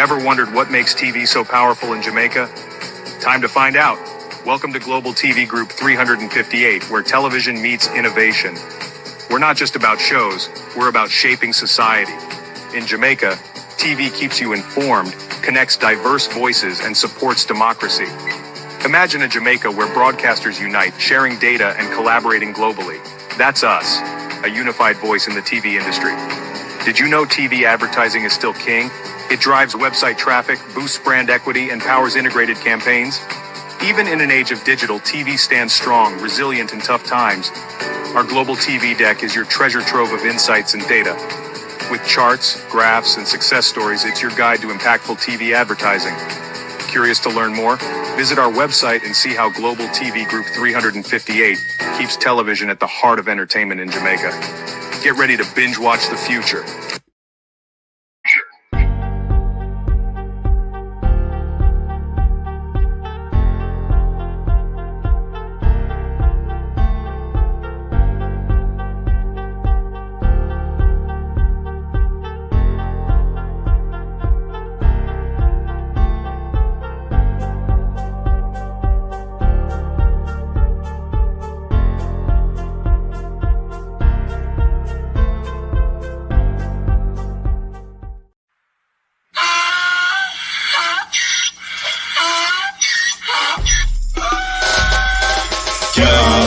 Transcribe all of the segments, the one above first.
Ever wondered what makes TV so powerful in Jamaica? Time to find out. Welcome to Global TV Group 358, where television meets innovation. We're not just about shows, we're about shaping society. In Jamaica, TV keeps you informed, connects diverse voices, and supports democracy. Imagine a Jamaica where broadcasters unite, sharing data and collaborating globally. That's us, a unified voice in the TV industry. Did you know TV advertising is still king? It drives website traffic, boosts brand equity, and powers integrated campaigns. Even in an age of digital, TV stands strong, resilient in tough times. Our global TV deck is your treasure trove of insights and data. With charts, graphs, and success stories, it's your guide to impactful TV advertising. Curious to learn more? Visit our website and see how Global TV Group 358 keeps television at the heart of entertainment in Jamaica. Get ready to binge watch the future.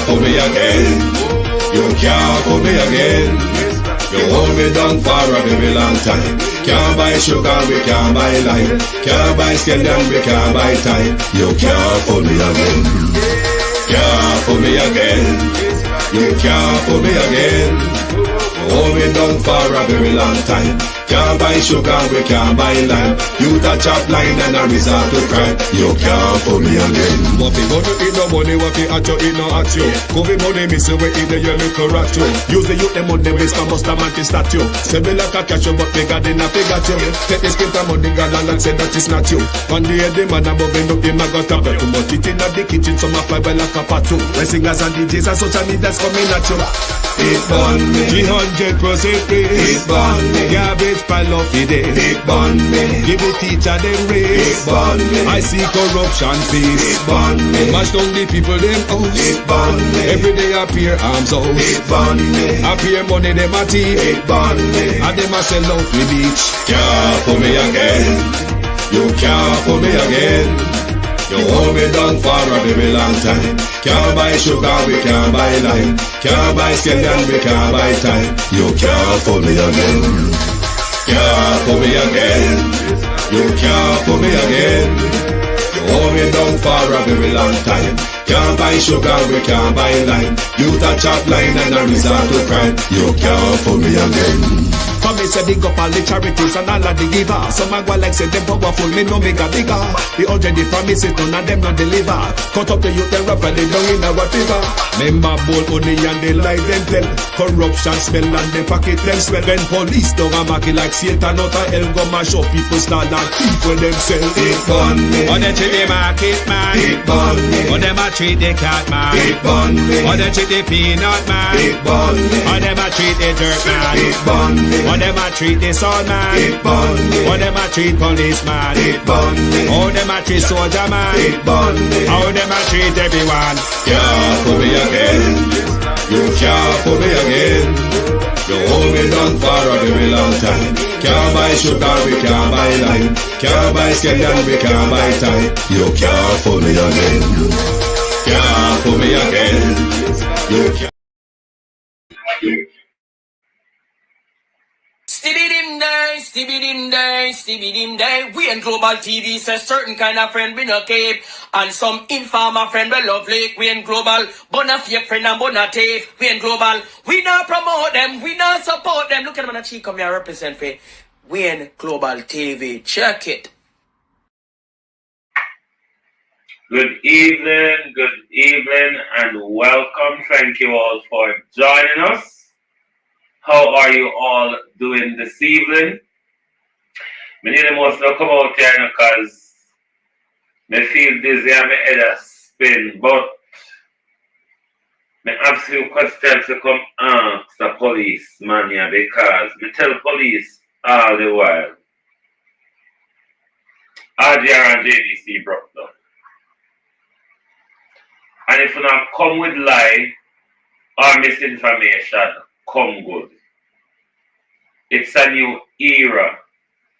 For me again, you can't for me again. You hold me down for a very long time. Can't buy sugar, we can't buy lime. Can't buy scandal, we can't buy time. You can't for me again. Can't for me again. You can't for me again. Hold me down for a very long time. Can't buy sugar, we can't buy lime. You touch up line and a resort to crime. You can't for me again. What fi go to eat no money, what fi at you, eat no at you. Covid money, miss you, we eat the your little rat you. Use the youth, them on the best, and must have man to statue. Say me like a catch you, but bigger than a figure you. Take the spit of money, girl, and say that is not you. On the head, the man above him, look him, I got a bed. Too much it in the kitchen, some a fly by like a patu. The singers and DJs and social media's coming at you. It burn me, 300% free. it burn me, Garbage pile of the day. it burn me, Give the teacher them it raise. burn me, I see corruption it face. burn me, Mash down the people them house. it burn me, Every day appear arms out. it burn me, Appear money them a thief. it burn me. And them a sell out the beach. Can't for me again. You can't for me again. You hold me down for a very long time. Can't buy sugar, we can't buy lime. Can't buy scandal, we can't buy time. You can't for me again. Can't for me again. You can't for me again. You hold me down for a very long time. Can't buy sugar, we can't buy lime. You touch up line and a resort to crime. You can't for me again. Come me say big up all the charities and all of the givers. Some a go like say them powerful, me no make a bigger. The 100 the promises, none of them not deliver. Cut up the youth and rap and they down in our fever. Member bowl only and they lie them tell. Corruption smell and they pocket them swell. When police don't a market like Satan out of hell, go mash up people start and people themselves. It burn me, Or they treat the market man. it burn me, Or them a treat the cat man. it burn me, Or they treat the peanut man. it burn me, Or them a treat the dirt man. it burn me, Or them a treat the sun man. it burn me, Or them a treat policeman. it burn me, How them a treat soldier man. it burn me. How them a treat everyone. Can't for me again. You can't for me again. You hold me down for a very long time. Can't buy sugar, we can't buy lime. Can't buy scandal, we can't buy time. You can't for me again. Can't for me again. You can't. Stibbidim day, stibbidim day, stibbidim day. We in Global TV says certain kind of friend we no cape. And some informer friend we love lake. We in Global, bona fake friend and bona tape. We in Global, we not promote them, we not support them. Look at them on the cheek, come here represent for. We in Global TV, check it. Good evening, and welcome. Thank you all for joining us. How are you all doing this evening? I need the most to come out here because I feel dizzy and my head a spin, but I have few questions to come ask the police man here because I tell police all the while. RGR and JDC broke down. And if you not come with lie or misinformation, come good. It's a new era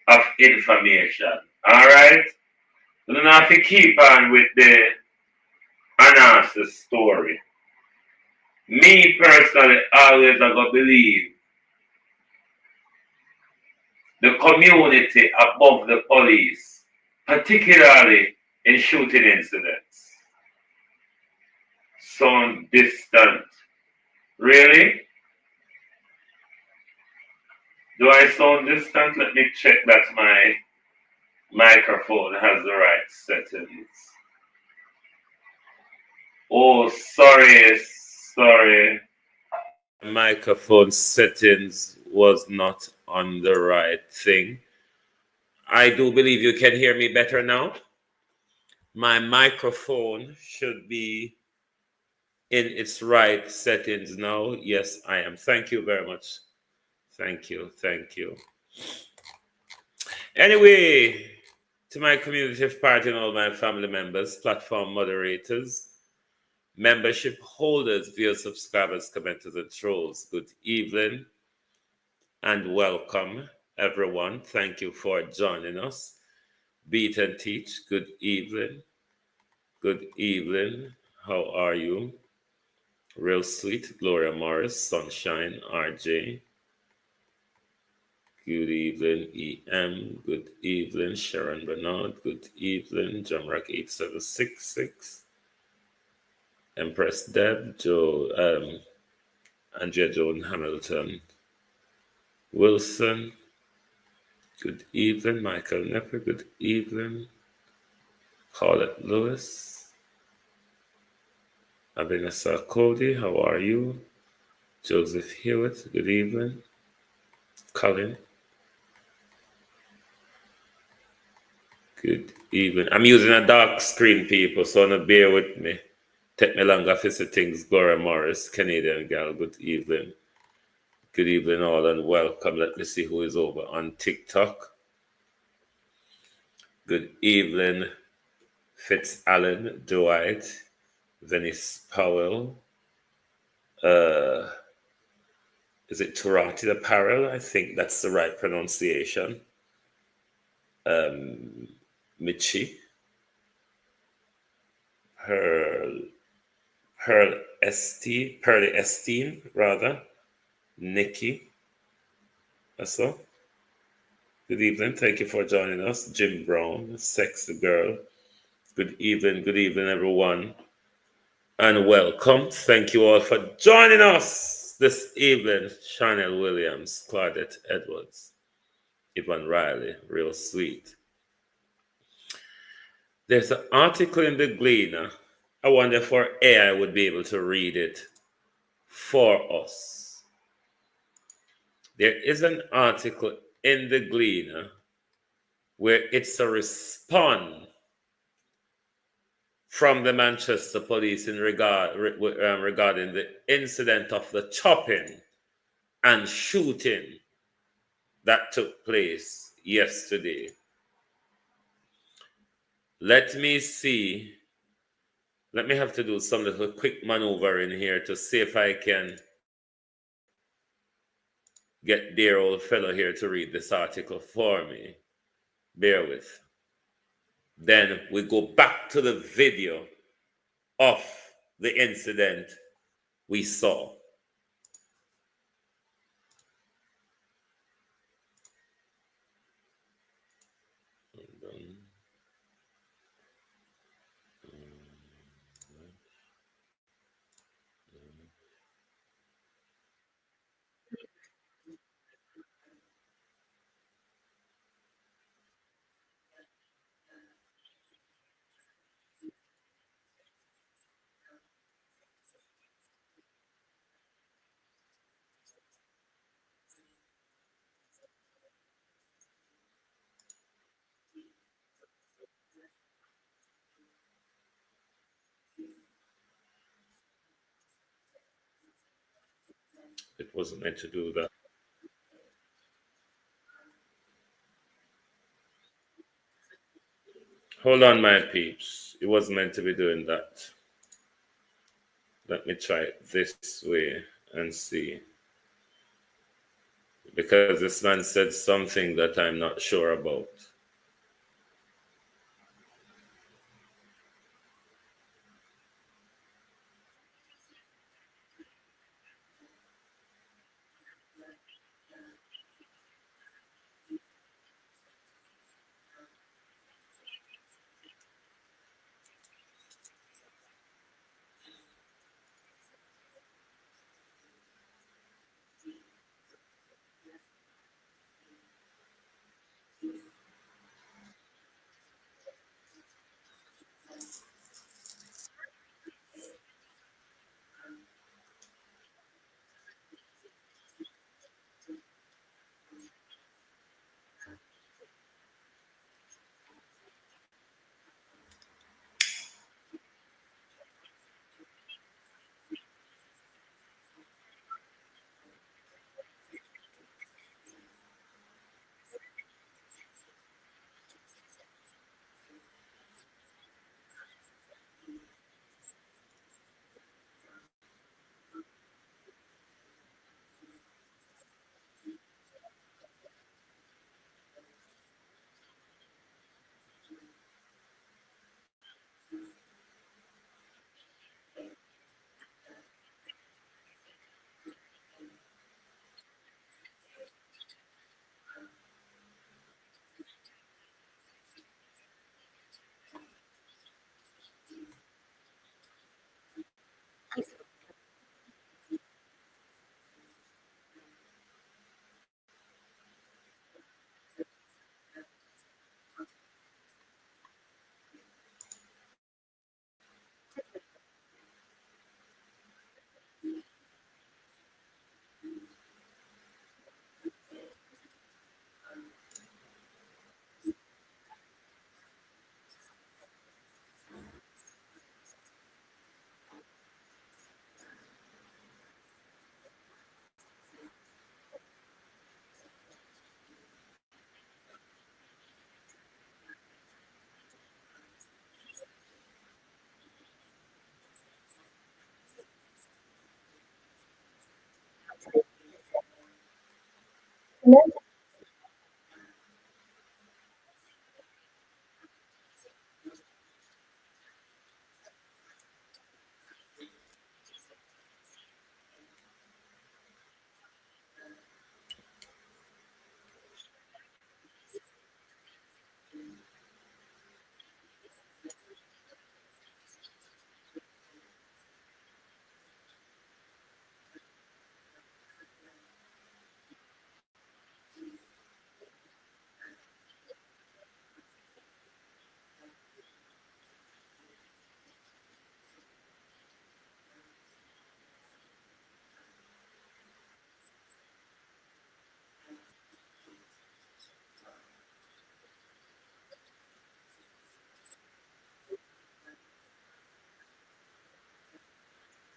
of information. Alright? You don't have to keep on with the analysis story. Me personally always I go believe the community above the police, particularly in shooting incidents. So distant. Really? Do I sound distant? Let me check that my microphone has the right settings. Oh, sorry. Microphone settings was not on the right thing. I do believe you can hear me better now. My microphone should be in its right settings now. Yes, I am. Thank you very much. Thank you. Anyway, to my community party and all my family members, platform moderators, membership holders, viewer subscribers, commenters, and trolls, good evening and welcome, everyone. Thank you for joining us. Beat and Teach, good evening. Good evening. How are you? Real Sweet, Gloria Morris, Sunshine, RJ. Good evening, EM. Good evening, Sharon Bernard. Good evening, Jamrock 8766. Empress Deb, Joe, Andrea Joan Hamilton. Wilson. Good evening, Michael Nepper. Good evening. Colette Lewis. Abinasa Cody, how are you? Joseph Hewitt, good evening. Colin. Good evening. I'm using a dark screen, people, so no bear with me. Take me longer for things. Gloria Morris, Canadian gal, good evening. Good evening, all, and welcome. Let me see who is over on TikTok. Good evening, Fitz Allen, Dwight, Venice Powell. Is it Turati Apparel? I think that's the right pronunciation. Michi. Pearly Esteem, rather. Nikki. Also. Good evening. Thank you for joining us. Jim Brown, Sexy Girl. Good evening, everyone. And welcome. Thank you all for joining us this evening. Chanel Williams, Claudette Edwards, Yvonne Riley, Real Sweet. There's an article in the Gleaner. I wonder if our AI would be able to read it for us. There is an article in the Gleaner where it's a response from the Manchester police in regarding the incident of the chopping and shooting that took place yesterday. Let me see. Let me have to do some little quick maneuver in here to see if I can get dear old fellow here to read this article for me. Bear with. Then we go back to the video of the incident we saw. It wasn't meant to do that. Hold on, my peeps. It was meant to be doing that. Let me try it this way and see. Because this man said something that I'm not sure about.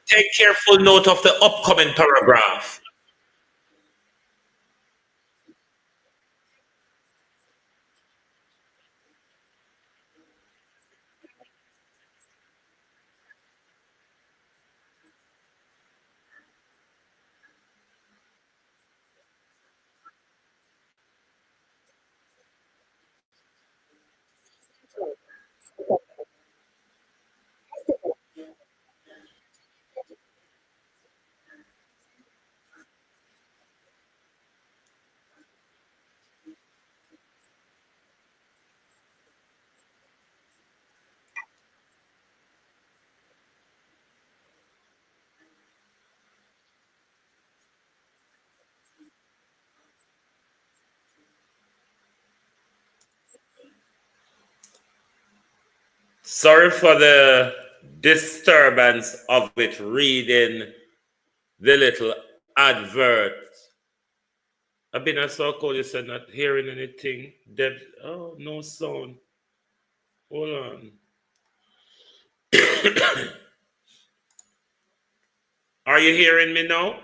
Take careful note of the upcoming paragraph. Sorry for the disturbance of it reading the little advert. I've been so cold, you said not hearing anything. Deb, oh, no sound. Hold on. Are you hearing me now?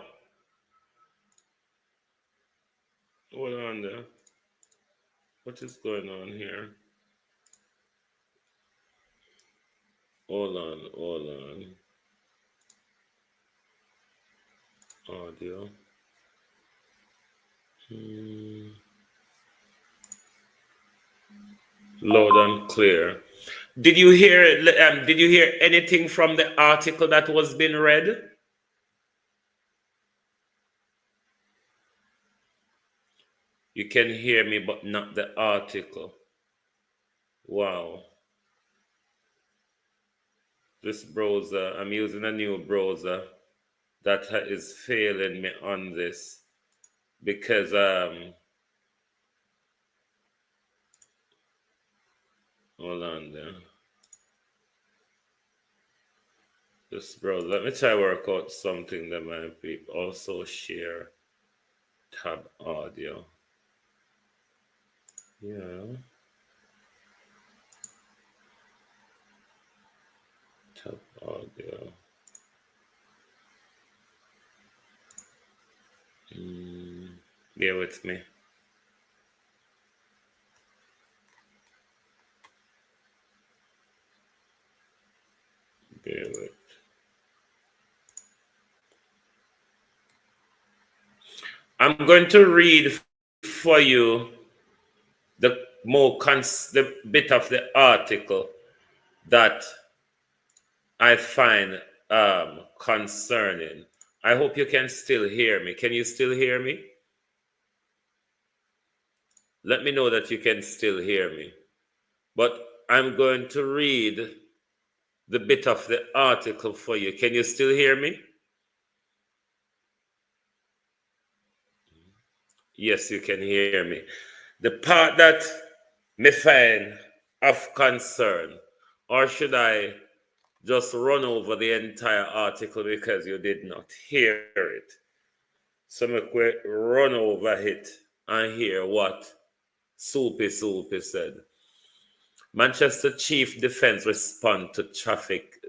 Hold on there. What is going on here? Hold on. Audio. Loud and clear. Did you hear? Did you hear anything from the article that was being read? You can hear me, but not the article. Wow. This browser, I'm using a new browser that is failing me on this because hold on there. This browser. Let me try work out something that might be also share tab audio. Yeah. Tab audio. Bear with me. Bear with. I'm going to read for you the the bit of the article that I find concerning. I hope you can still hear me. Can you still hear me? Let me know that you can still hear me. But I'm going to read the bit of the article for you. Can you still hear me? Yes, you can hear me. The part that me find of concern, or should I just run over the entire article because you did not hear it? So me quick run over it and hear what Soupy said. Manchester Chief Defence respond to traffic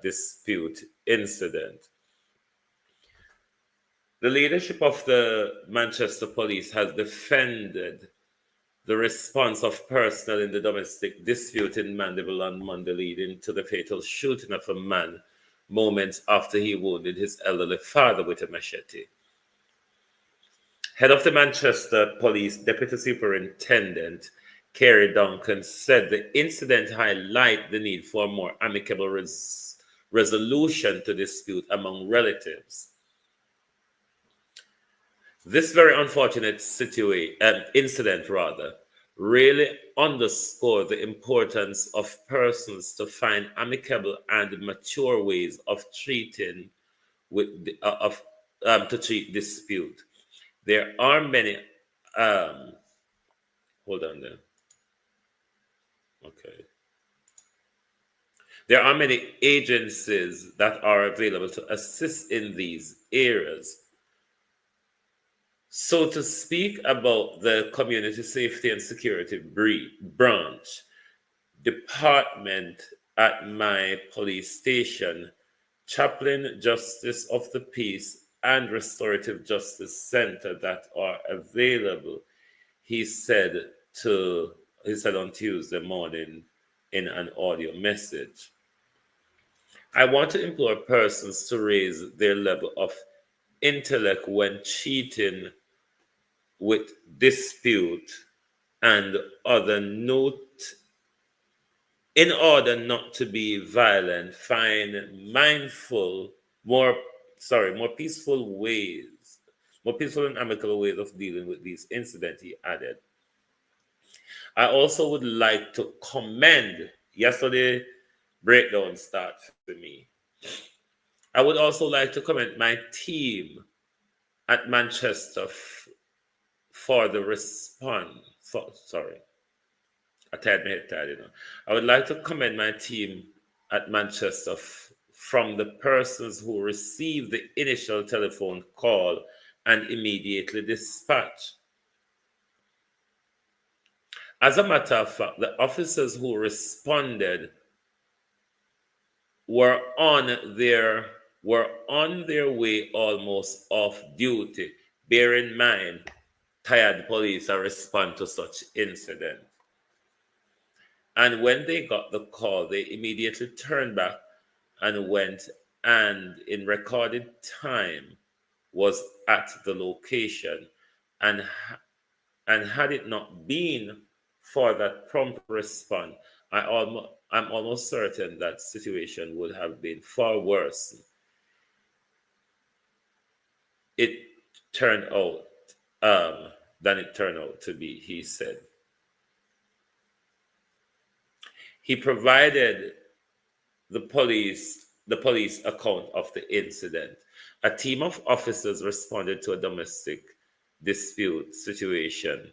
dispute incident. The leadership of the Manchester Police has defended the response of personnel in the domestic dispute in Mandeville on Monday, leading to the fatal shooting of a man moments after he wounded his elderly father with a machete. Head of the Manchester Police Deputy Superintendent Kerry Duncan said the incident highlighted the need for more amicable resolution to dispute among relatives. This very unfortunate incident really underscored the importance of persons to find amicable and mature ways of treating to treat dispute. There are many. Hold on there. Okay. There are many agencies that are available to assist in these areas. So to speak about the Community Safety and Security branch department at my police station, Chaplain Justice of the Peace and Restorative Justice Center that are available, he said on Tuesday morning in an audio message. I want to implore persons to raise their level of intellect when cheating with dispute and other note in order not to be violent, find more peaceful and amicable ways of dealing with these incidents, he added. I also would like to commend yesterday breakdown start for me. I would also like to commend my team at Manchester for the response. I would like to commend my team at Manchester from the persons who received the initial telephone call and immediately dispatched. As a matter of fact, the officers who responded were on their way almost off duty. Bear in mind, tired police are respond to such incident. And when they got the call, they immediately turned back and went, and in recorded time was at the location. And had it not been for that prompt response, I'm almost certain that situation would have been far worse. It turned out than it turned out to be, he said. He provided the police account of the incident. A team of officers responded to a domestic dispute situation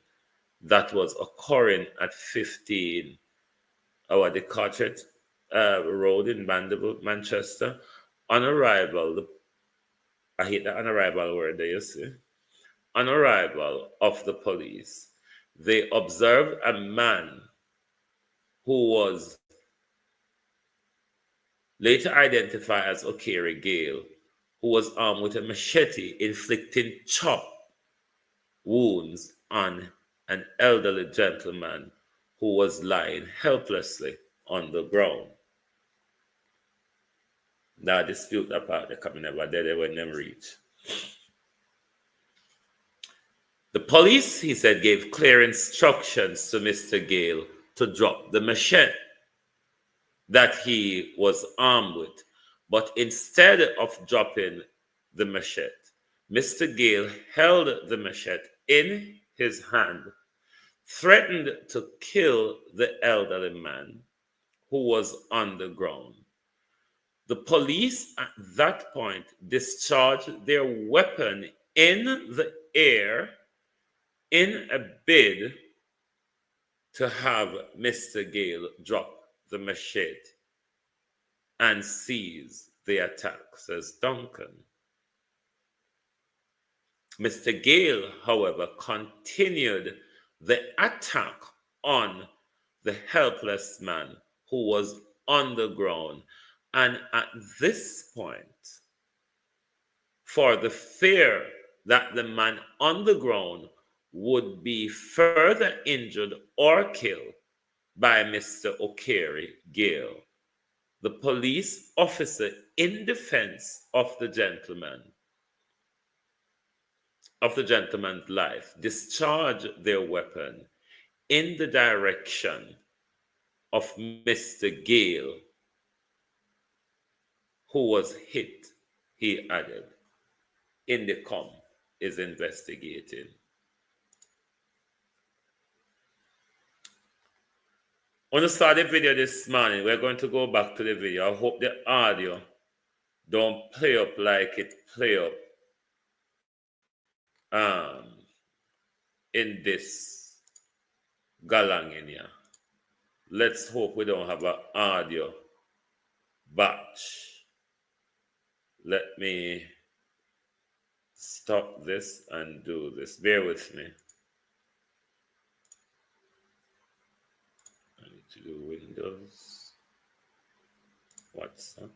that was occurring at 15 the Carteret Road in Mandeville, Manchester. On arrival, I hate that on arrival word there, you see. On arrival of the police, they observed a man who was later identified as Barbara Gayle, who was armed with a machete, inflicting chop wounds on an elderly gentleman who was lying helplessly on the ground. Now dispute that part, they come never there when them reach. The police, he said, gave clear instructions to Mr. Gayle to drop the machete that he was armed with. But instead of dropping the machete, Mr. Gayle held the machete in his hand, threatened to kill the elderly man who was on the ground. The police at that point discharged their weapon in the air in a bid to have Mr. Gayle drop the machete and seize the attack, says Duncan. Mr. Gayle, however, continued the attack on the helpless man who was on the ground. And at this point, for the fear that the man on the ground would be further injured or killed by Mr. Barbara Gayle, the police officer, in defense of the gentleman's life, discharged their weapon in the direction of Mr. Gayle, who was hit, he added. Indicom is investigating. When I saw the video this morning, we're going to go back to the video. I hope the audio don't play up like it play up in this galang in here. Let's hope we don't have an audio batch. Let me stop this and do this. Bear with me. I need to do Windows, WhatsApp.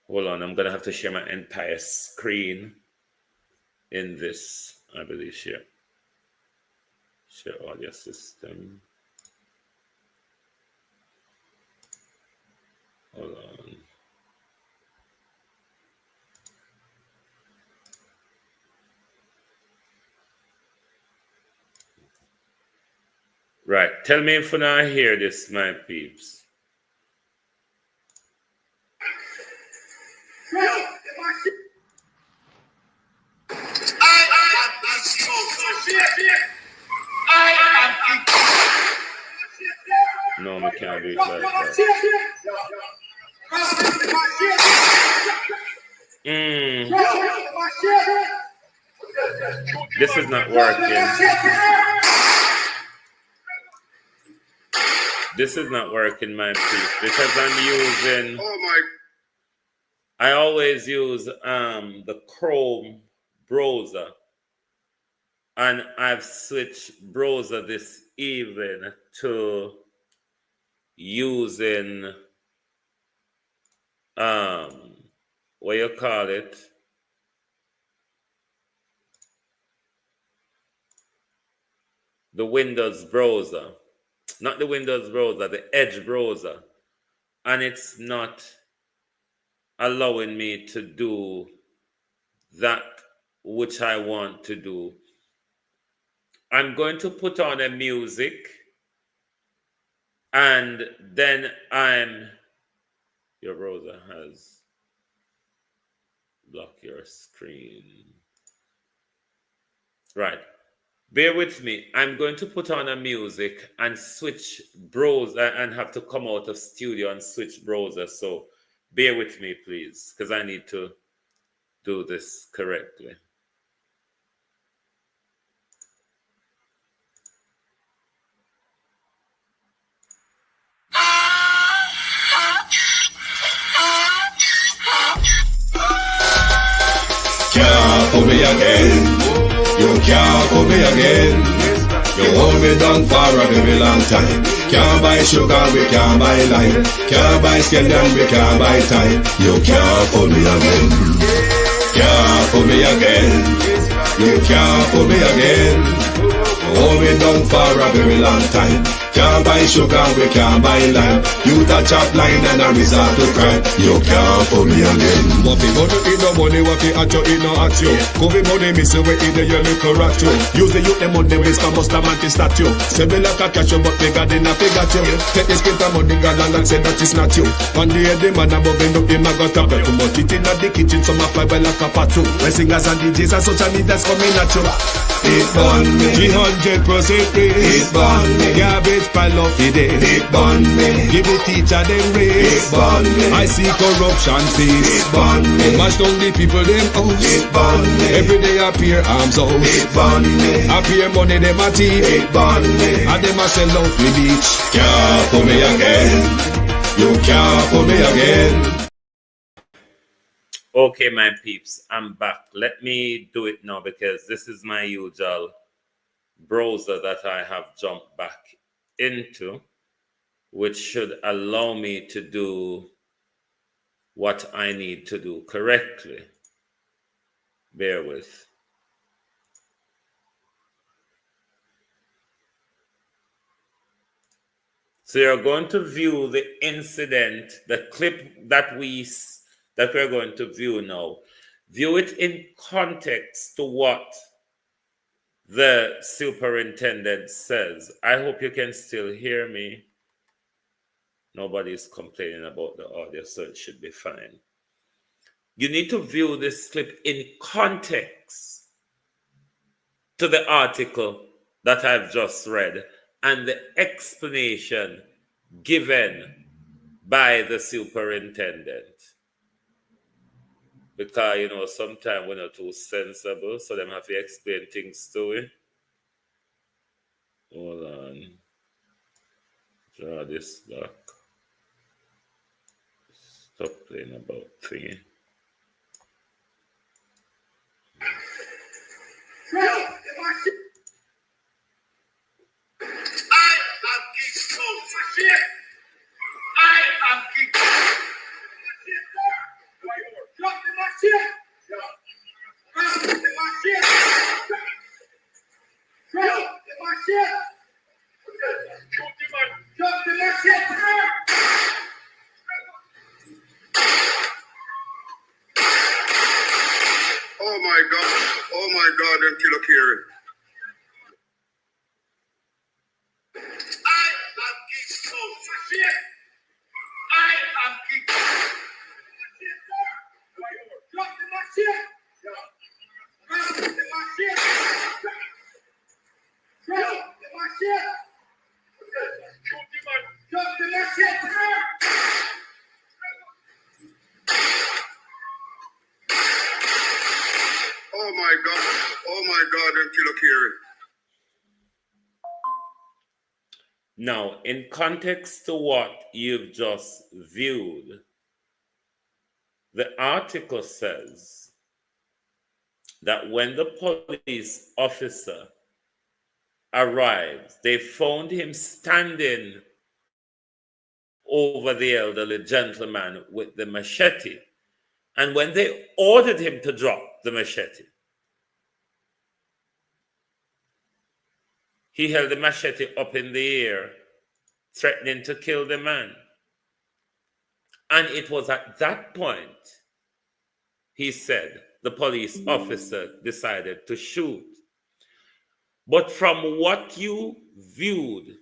Hold on, I'm gonna have to share my entire screen in this, I believe. Share audio system. Hold on. Right, tell me if you not hear this, my peeps. No, we can't do it like that. This is not working. This is not working, my piece, because I'm using. I always use the Chrome browser, and I've switched browser this evening to using what you call it? The Windows browser. Not the Windows browser, the Edge browser. And it's not allowing me to do that which I want to do. I'm going to put on a music and then your browser has blocked your screen. Right. Bear with me. I'm going to put on a music and switch browser and have to come out of studio and switch browser. So bear with me, please, because I need to do this correctly. Can't fool me again. You can't fool me again. You hold me down for a very long time. Can't buy sugar, we can't buy lime. Can't buy scandal, we can't buy time. You can't fool me again. Can't fool me again. You can't fool me again. Hold me down for a very long time. Can't buy sugar, we can't buy lime. You touch up line and a resort to crime. You can't fool me again. What people do in no money, what they at you, it no at you. Covid money, miss away in the yellow rat you. Use the youth, them on the waste, and must have anti-statue. Say me like a cashew, but they got in a figure you. Take the spit of money, God, and say that is not you. One day, the man above end up, him a got up. Too much it in the kitchen, some a fly by like a patu. When singers and DJs and social media's coming at you. It burn me. 300% free. It burn me. Garbage pile up the day. It burn me. Give the teacher them raise. It burn me. I see corruption face. It burn me. Mash down the people them house. It burn me. Every day appear arms out. It burn me. Appear money them a thief. It burn me. And them a sell out the beach. Can't fool me again. You can't fool me again. Okay, my peeps, I'm back. Let me do it now because this is my usual browser that I have jumped back into, which should allow me to do what I need to do correctly. Bear with. So you're going to view the incident, the clip that we're going to view now. View it in context to what the superintendent says. I hope you can still hear me. Nobody's complaining about the audio, so it should be fine. You need to view this clip in context to the article that I've just read and the explanation given by the superintendent. Because, you know, sometimes we're not too sensible, so them have to explain things to it. Hold on. Draw this back. Stop playing about thingy. Oh my God, them kill a Kieran. I am geek code for shit. I am geek code. Drop in my shit. Drop in my shit. Drop in my shit. Drop in my shit. Oh my God, them kill a Kieran. Now, in context to what you've just viewed, the article says that when the police officer arrived, they found him standing over the elderly gentleman with the machete. And when they ordered him to drop the machete, he held the machete up in the air, threatening to kill the man. And it was at that point, he said, the police officer decided to shoot. But from what you viewed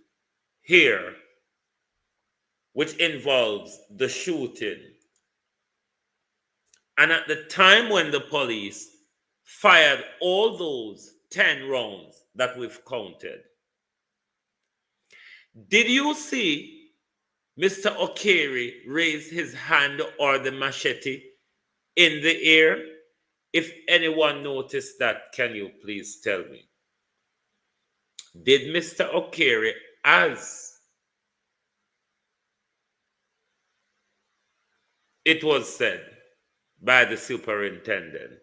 here, which involves the shooting, and at the time when the police fired all those 10 rounds that we've counted, did you see Mr. Okere raise his hand or the machete in the air? If anyone noticed that, can you please tell me? Did Mr. Okere, as it was said by the superintendent,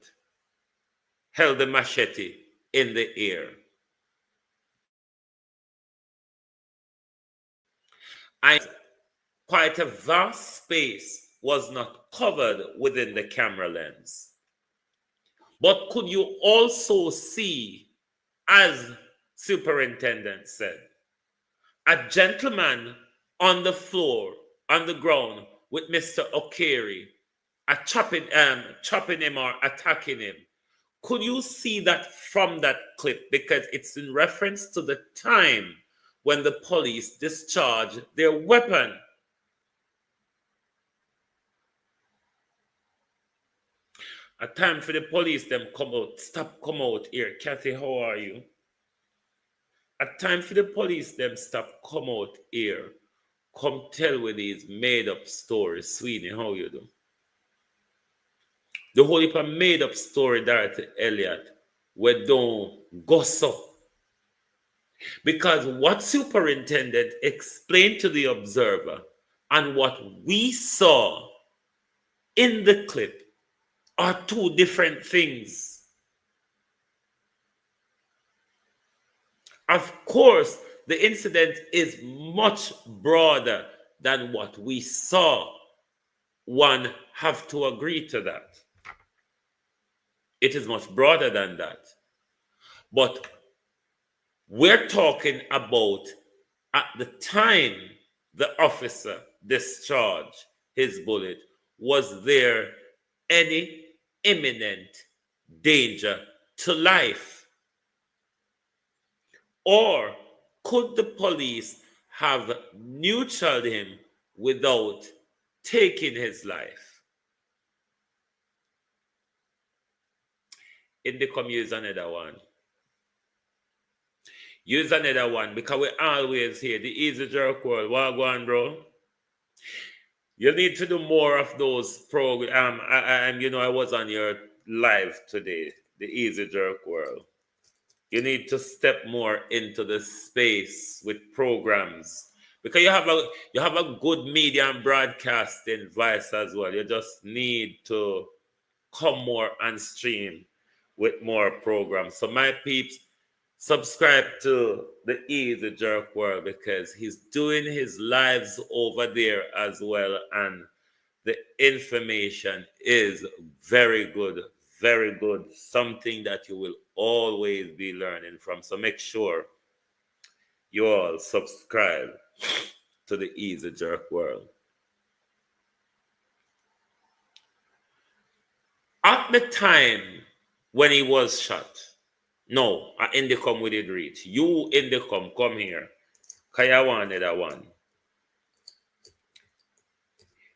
held the machete in the air? And quite a vast space was not covered within the camera lens. But could you also see, as superintendent said, a gentleman on the floor, on the ground, with Mr. Okere, chopping him or attacking him? Could you see that from that clip? Because it's in reference to the time when the police discharged their weapon. A time for the police them come out, stop, come out here. Kathy, how are you? A time for the police them stop, come out here. Come tell with these made up stories. Sweeney, how you do? The whole heap of made up story, Dorothy Elliott, we don't go so. Because what superintendent explained to the observer and what we saw in the clip are two different things. Of course, the incident is much broader than what we saw. One have to agree to that. It is much broader than that. But we're talking about at the time the officer discharged his bullet, was there any imminent danger to life? Or could the police have neutralized him without taking his life? In the use another one. Use another one, because we always hear the easy jerk world. What go on, bro? You need to do more of those programs. I was on your live today, the easy jerk world. You need to step more into the space with programs, because you have a good media and broadcasting voice as well. You just need to come more on stream with more programs. So my peeps, subscribe to the Easy Jerk World, because he's doing his lives over there as well, and the information is very good, something that you will always be learning from. So make sure you all subscribe to the Easy Jerk World. At the time when he was shot, no, at Indicom we did reach. You Indicom, come here. Kaya wanted that one.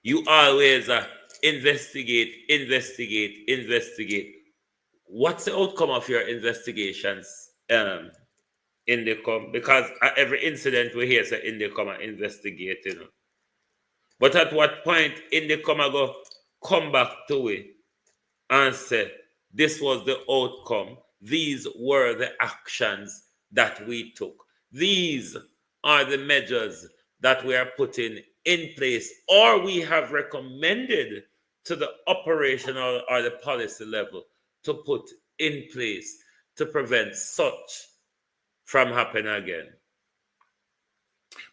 You always investigate. What's the outcome of your investigations, Indicom? Because at every incident we hear say Indicom are investigating. But at what point Indicom are go come back to it and say, this was the outcome. These were the actions that we took. These are the measures that we are putting in place, or we have recommended to the operational or the policy level to put in place to prevent such from happening again.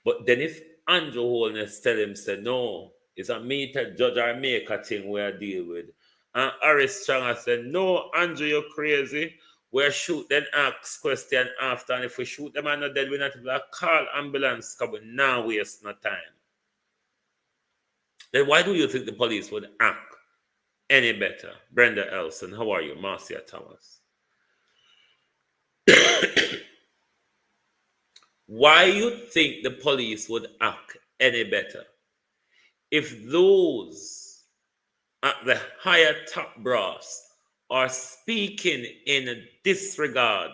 But then if Andrew Holness tell him, say, no, it's a meter judge or maker thing we deal with. And Harris Strong said, no, Andrew, you're crazy. We'll shoot, then ask question after. And if we shoot them and not dead, we're not able to call ambulance, because we now waste no time. Then why do you think the police would act any better? Brenda Elson, how are you? Marcia Thomas. Why you think the police would act any better if those at the higher top brass are speaking in disregard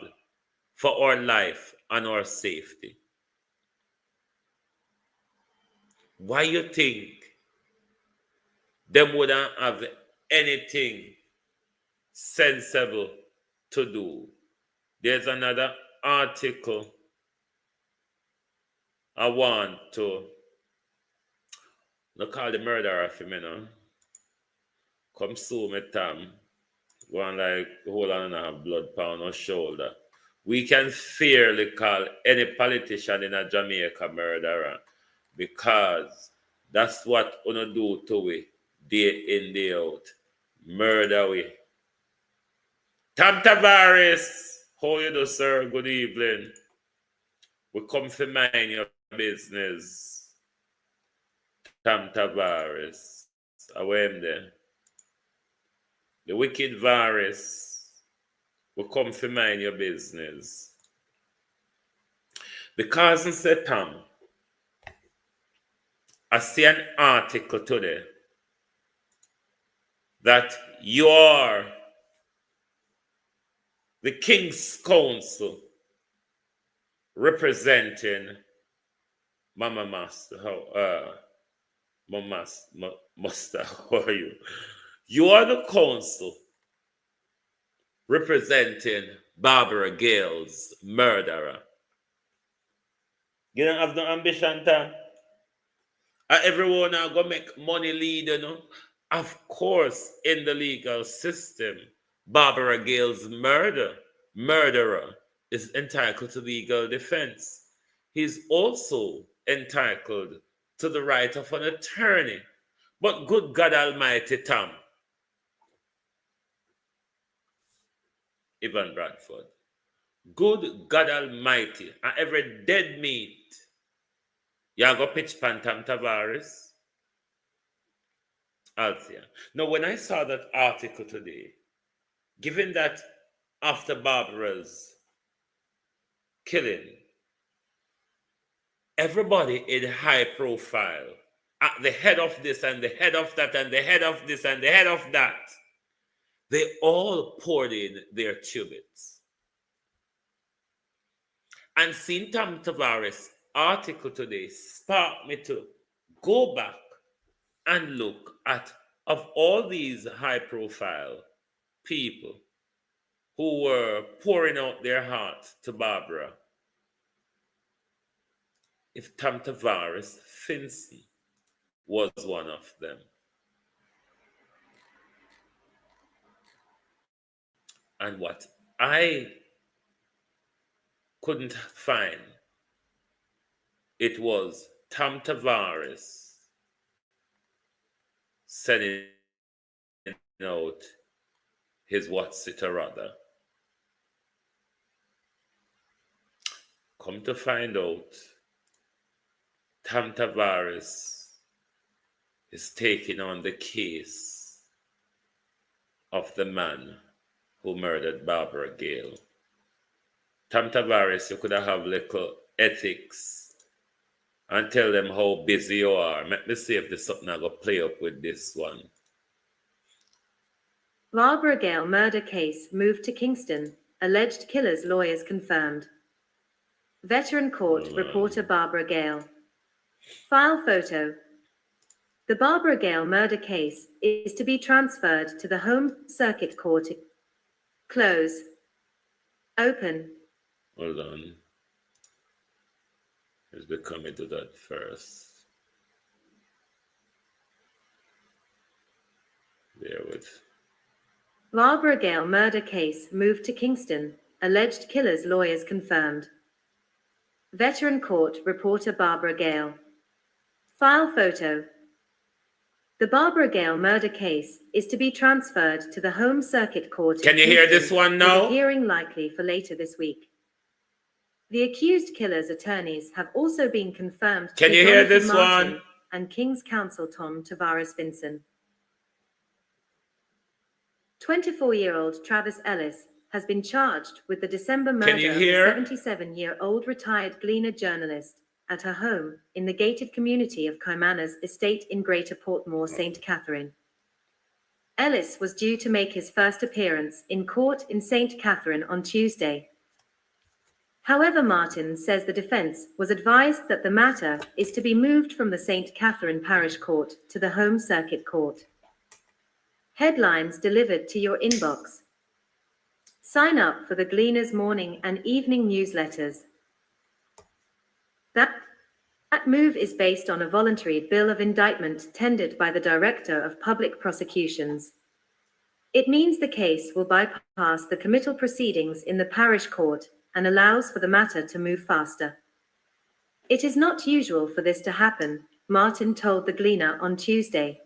for our life and our safety? Why you think them wouldn't have anything sensible to do? There's another article I want to call the murderer for me now. Come sue me, Tom. Go on like hold on and have blood pound on shoulder. We can fairly call any politician in a Jamaica murderer, because that's what we do to we day in, day out. Murder we. Tom Tavares, how you do, sir? Good evening. We come to mind your business. Tom Tavares. Away him there. The wicked virus will come to mind your business. Because said, Tom, I see an article today that you are the King's Council representing Mama Master. Master, how are you? You are the council representing Barbara Gayle's murderer. You don't have no ambition, Tom? Everyone now go make money lead, you know? Of course, in the legal system, Barbara Gayle's murderer is entitled to legal defense. He's also entitled to the right of an attorney. But good God Almighty, Tom, Ivan Bradford, good God Almighty, and every dead meat, you go pitch pan Tom Tavares. Althea. Now, when I saw that article today, given that after Barbara's killing, everybody in high profile, at the head of this and the head of that and the head of this and the head of that, they all poured in their tributes. And seeing Tom Tavares' article today sparked me to go back and look at, of all these high profile people who were pouring out their heart to Barbara, if Tom Tavares Finson was one of them. And what I couldn't find, it was Tom Tavares sending out his what's it or other. Come to find out, Tom Tavares is taking on the case of the man who murdered Barbara Gayle. Tom Tavares, you could have little ethics and tell them how busy you are. Let me see if there's something I go play up with this one. Barbara Gayle murder case moved to Kingston. Alleged killer's lawyers confirmed. Veteran court reporter Barbara Gayle. File photo. The Barbara Gayle murder case is to be transferred to the Home Circuit Court. Close. Open. Hold on. Let's be coming to that first. Bear with. Barbara Gayle murder case moved to Kingston. Alleged killer's lawyers confirmed. Veteran court reporter Barbara Gayle. File photo. The Barbara Gayle murder case is to be transferred to the Home Circuit Court. Can you hear this one now? With a hearing likely for later this week. The accused killer's attorneys have also been confirmed. Can you hear this one? And King's counsel Tom Tavares Vinson. 24-year-old Travis Ellis has been charged with the December murder of the 77-year-old retired Gleaner journalist at her home in the gated community of Kaimanas Estate in Greater Portmore, St. Catherine. Ellis was due to make his first appearance in court in St. Catherine on Tuesday. However, Martin says the defense was advised that the matter is to be moved from the St. Catherine Parish Court to the Home Circuit Court. Headlines delivered to your inbox. Sign up for the Gleaner's morning and evening newsletters. That move is based on a voluntary bill of indictment tendered by the Director of Public Prosecutions. It means the case will bypass the committal proceedings in the parish court and allows for the matter to move faster. It is not usual for this to happen, Martin told the Gleaner on Tuesday.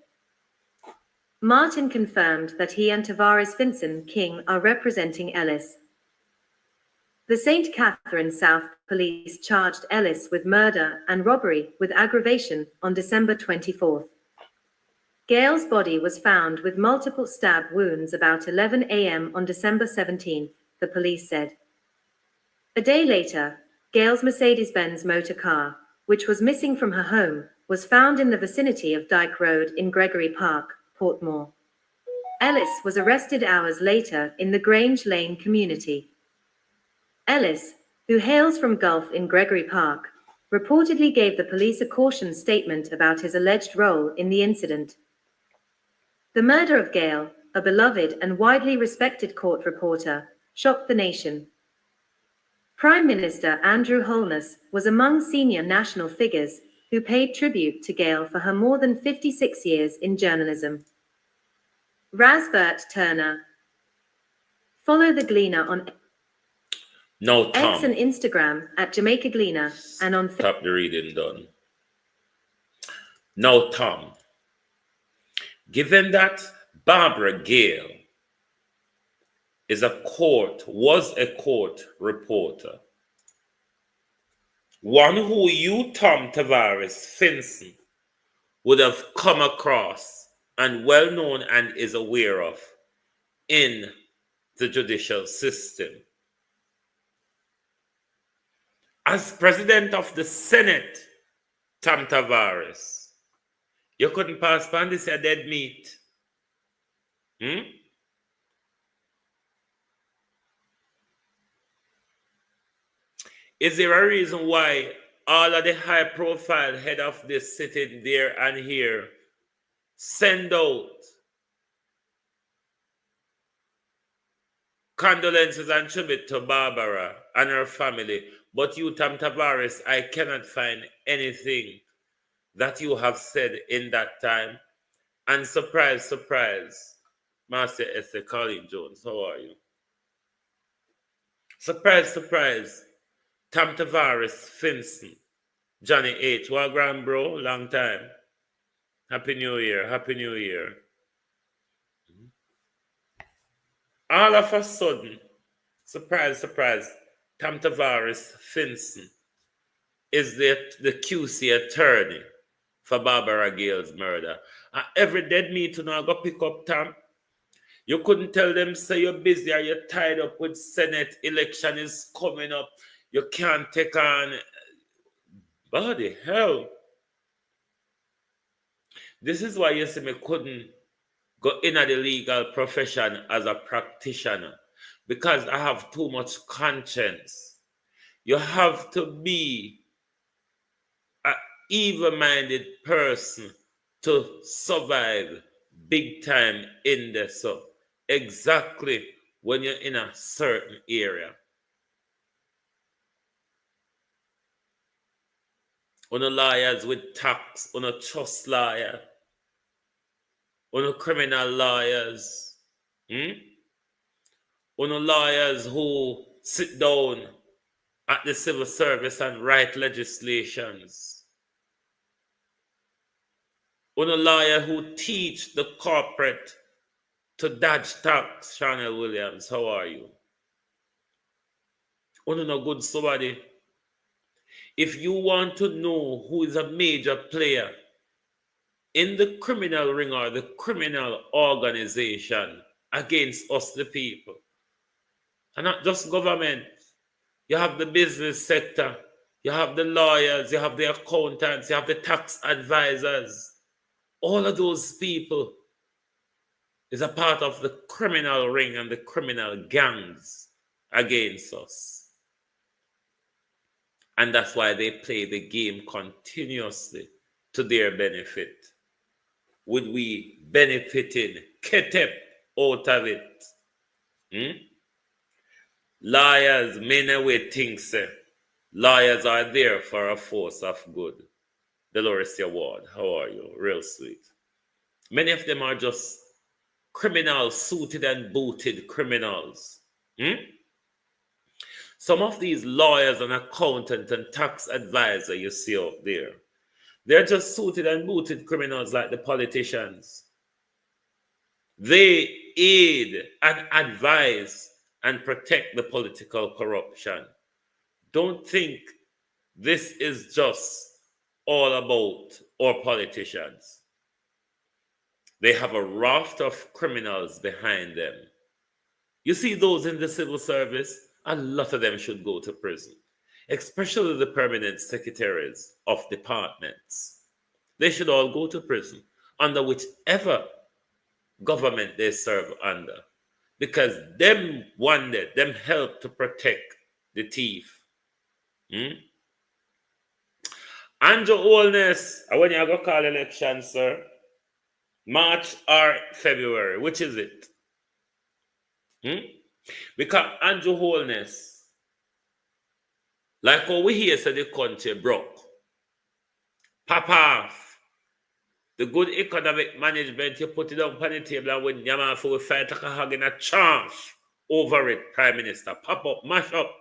Martin confirmed that he and Tavares Vinson King are representing Ellis. The St. Catherine South Police charged Ellis with murder and robbery with aggravation on December 24th. Gale's body was found with multiple stab wounds about 11 a.m. on December 17th, the police said. A day later, Gale's Mercedes-Benz motor car, which was missing from her home, was found in the vicinity of Dyke Road in Gregory Park, Portmore. Ellis was arrested hours later in the Grange Lane community. Ellis, who hails from Gulf in Gregory Park, reportedly gave the police a caution statement about his alleged role in the incident. The murder of Gale, a beloved and widely respected court reporter, shocked the nation. Prime Minister Andrew Holness was among senior national figures who paid tribute to Gale for her more than 56 years in journalism. Rasbert Turner. Follow the Gleaner on No, Tom. X and Instagram at Jamaica Gleaner and on Stop the reading done. No, Tom. Given that Barbara Gayle was a court reporter, one who you, Tom Tavares Vinson, would have come across and well known and is aware of in the judicial system. As president of the Senate, Tom Tavares, you couldn't pass on this a dead meat. Is there a reason why all of the high-profile head of this sitting there and here send out condolences and tribute to Barbara and her family, but you, Tom Tavares, I cannot find anything that you have said in that time? And surprise, surprise, Master Esther Colleen Jones, how are you? Surprise, surprise, Tom Tavares Vinson, Johnny H. Well, grand bro, long time. Happy New Year, Happy New Year. All of a sudden, surprise, surprise, Tom Tavares Vinson is the QC attorney for Barbara Gayle's murder. And every dead meat you know, go pick up Tom. You couldn't tell them, say you're busy or you're tied up with Senate election is coming up. You can't take on. Bloody hell. This is why you see me couldn't go into the legal profession as a practitioner, because I have too much conscience. You have to be an even-minded person to survive big time in this. So exactly when you're in a certain area. On lawyers with tax, on trust lawyer, on criminal lawyers, on lawyers who sit down at the civil service and write legislations. Uno lawyer who teach the corporate to dodge tax, Chanel Williams, how are you? Uno no good somebody. If you want to know who is a major player in the criminal ring or the criminal organization against us, the people, and not just government, you have the business sector, you have the lawyers, you have the accountants, you have the tax advisors. All of those people is a part of the criminal ring and the criminal gangs against us. And that's why they play the game continuously to their benefit. Would we benefiting ketep out of it? Liars, many way think say. Liars are there for a force of good. Dolores Award, how are you? Real sweet. Many of them are just criminals, suited and booted criminals. Some of these lawyers and accountants and tax advisors you see out there, they're just suited and booted criminals like the politicians. They aid and advise and protect the political corruption. Don't think this is just all about our politicians. They have a raft of criminals behind them. You see those in the civil service, a lot of them should go to prison, especially the permanent secretaries of departments. They should all go to prison under whichever government they serve under, because them wanted, them help to protect the thief. Andrew Holness, when you go call election, sir, March or February, which is it? Because Andrew Holness, like how we hear say the country broke, pop off. The good economic management, you put it on the table, and when you for we fight like a hog in a chaff over it, Prime Minister. Pop up, mash up.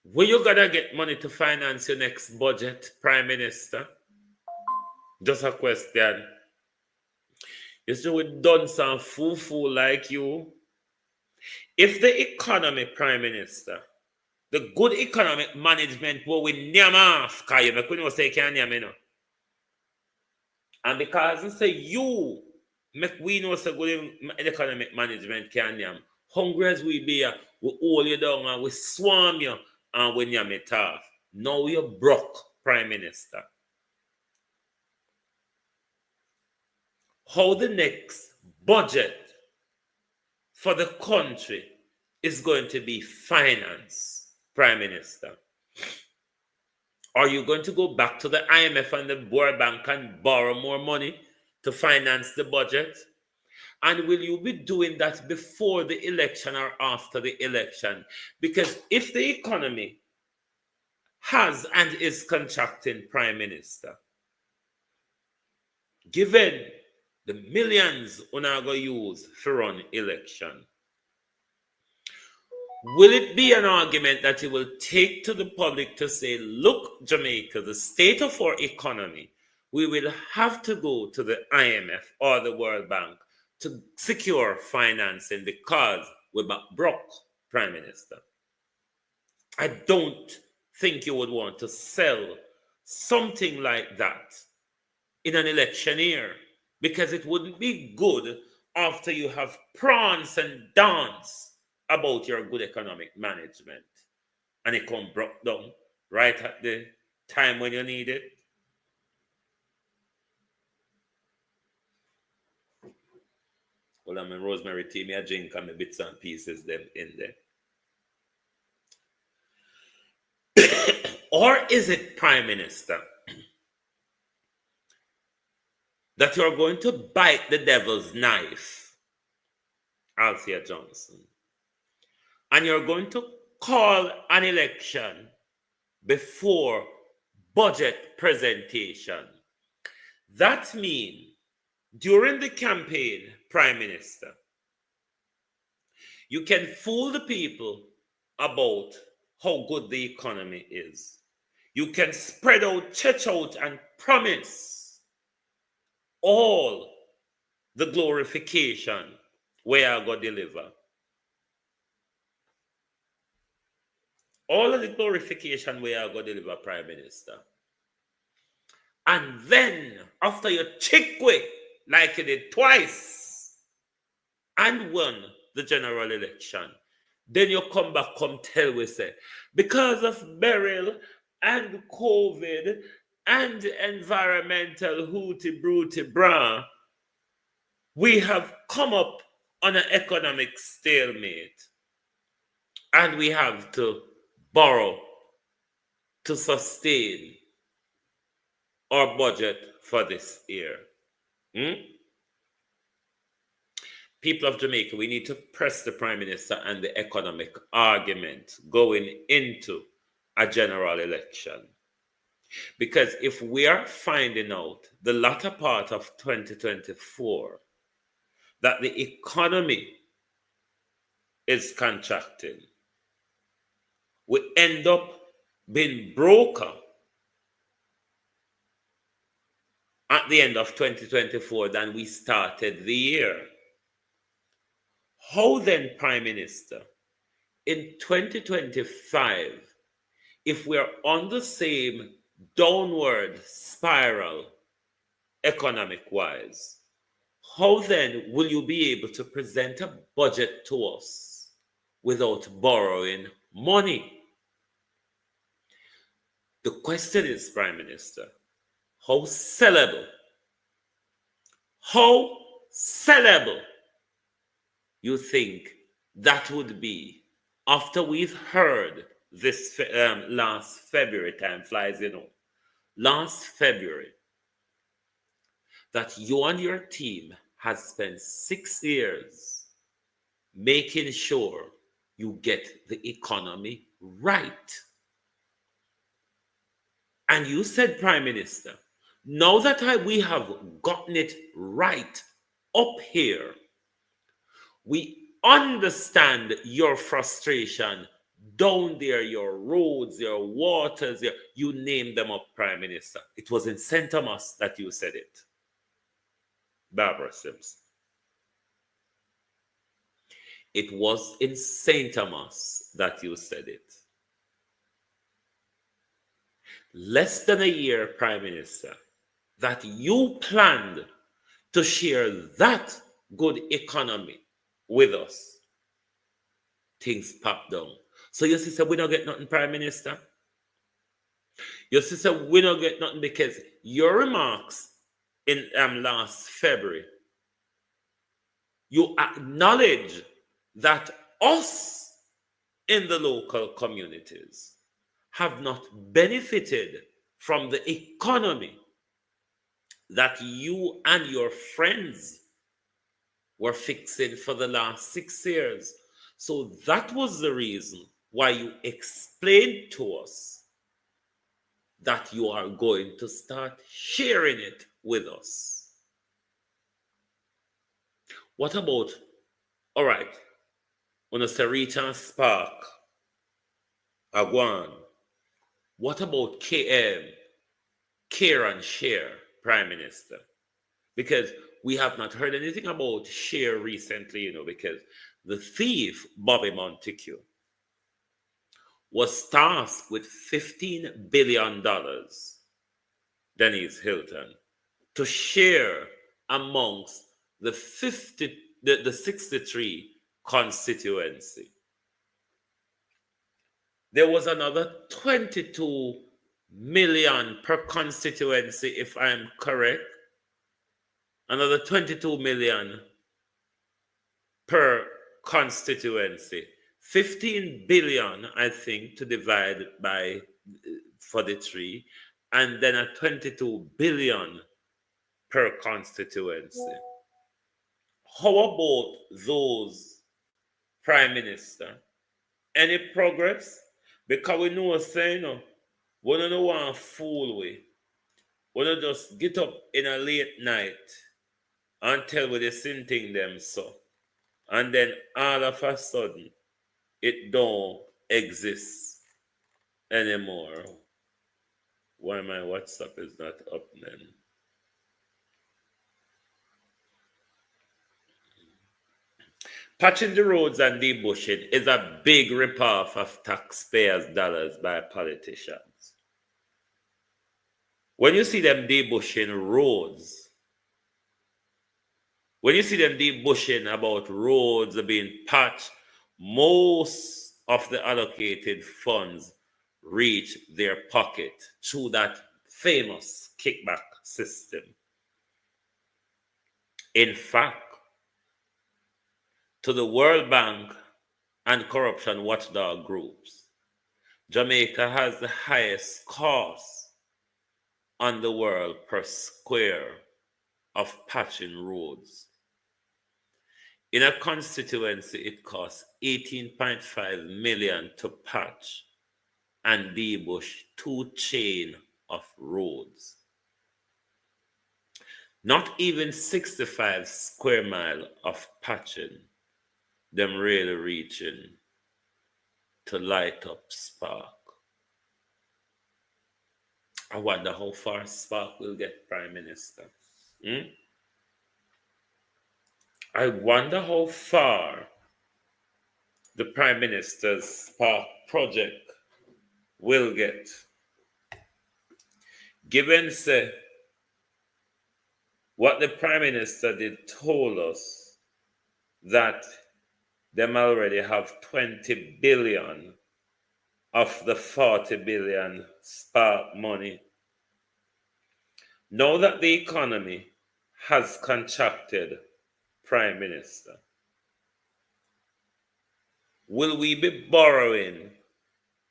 Where you gonna get money to finance your next budget, Prime Minister? Just a question. You see, we done some fool like you. If the economy, Prime Minister, the good economic management will we name off, because you make we know say you can't name, you know. And because you say you make we know say good economic management can name, hungry as we be, we hold you down and we swarm you and we name it off. Now you're broke, Prime Minister. How the next budget for the country is going to be financed, Prime Minister? Are you going to go back to the IMF and the World Bank and borrow more money to finance the budget? And will you be doing that before the election or after the election? Because if the economy has and is contracting, Prime Minister, given the millions we're going to use for run election, will it be an argument that you will take to the public to say, look, Jamaica, the state of our economy, we will have to go to the IMF or the World Bank to secure financing because we're broke, Prime Minister? I don't think you would want to sell something like that in an election year, because it wouldn't be good after you have prance and dance about your good economic management and it come broke down right at the time when you need it. Well, I'm in Rosemary tea, me a drink and my bits and pieces them in there. Or is it, Prime Minister, that you're going to bite the devil's knife, Althea Johnson, and you're going to call an election before budget presentation? That means during the campaign, Prime Minister, you can fool the people about how good the economy is. You can spread out, church out, and promise all the glorification where I go deliver. All of the glorification where I go deliver, Prime Minister. And then, after you chick way, like you did twice, and won the general election, then you come back, come tell we say, because of Beryl and COVID and environmental hooty brooty bra, we have come up on an economic stalemate. And we have to borrow to sustain our budget for this year. People of Jamaica, we need to press the Prime Minister and the economic argument going into a general election. Because if we are finding out the latter part of 2024 that the economy is contracting, we end up being broker at the end of 2024 than we started the year. How then, Prime Minister, in 2025, if we are on the same downward spiral economic-wise, how then will you be able to present a budget to us without borrowing money? The question is, Prime Minister, how sellable you think that would be after we've heard this last February, time flies, last February, that you and your team has spent 6 years making sure you get the economy right. And you said, Prime Minister, now that we have gotten it right up here, we understand your frustration down there, your roads, your waters, you name them up, Prime Minister. It was in St. Thomas that you said it. Barbara Simpson. It was in St. Thomas that you said it. Less than a year, Prime Minister, that you planned to share that good economy with us, things popped down. So your sister, we don't get nothing, Prime Minister. Your sister, we don't get nothing because your remarks in last February, you acknowledge that us in the local communities have not benefited from the economy that you and your friends were fixing for the last 6 years. So that was the reason why you explained to us that you are going to start sharing it with us. What about, all right, when it's a reach and spark, Agwan, what about care and share, Prime Minister? Because we have not heard anything about share recently, because the thief, Bobby Montague, was tasked with $15 billion, Denise Hilton, to share amongst the 63 constituency. There was another 22 million per constituency, if I'm correct. Another 22 million per constituency. 15 billion, I think, to divide by for the three, and then a 22 billion per constituency. How about those, Prime Minister? Any progress? Because we know saying, we don't want to fool we. We don't just get up in a late night and tell we the same thing them so. And then all of a sudden, it don't exist anymore. Why my WhatsApp is not up then? Patching the roads and debushing is a big rip-off of taxpayers' dollars by politicians. When you see them debushing roads, when you see them debushing about roads being patched, most of the allocated funds reach their pocket through that famous kickback system. In fact, to the World Bank and corruption watchdog groups, Jamaica has the highest cost on the world per square of patching roads. In a constituency, it costs 18.5 million to patch and debush 2 chain of roads. Not even 65 square mile of patching, them really reaching to light up Spark. I wonder how far Spark will get Prime Minister. I wonder how far the Prime Minister's Spark project will get. Given say what the Prime Minister did told us that them already have 20 billion of the 40 billion Spark money. Now that the economy has contracted, Prime Minister, will we be borrowing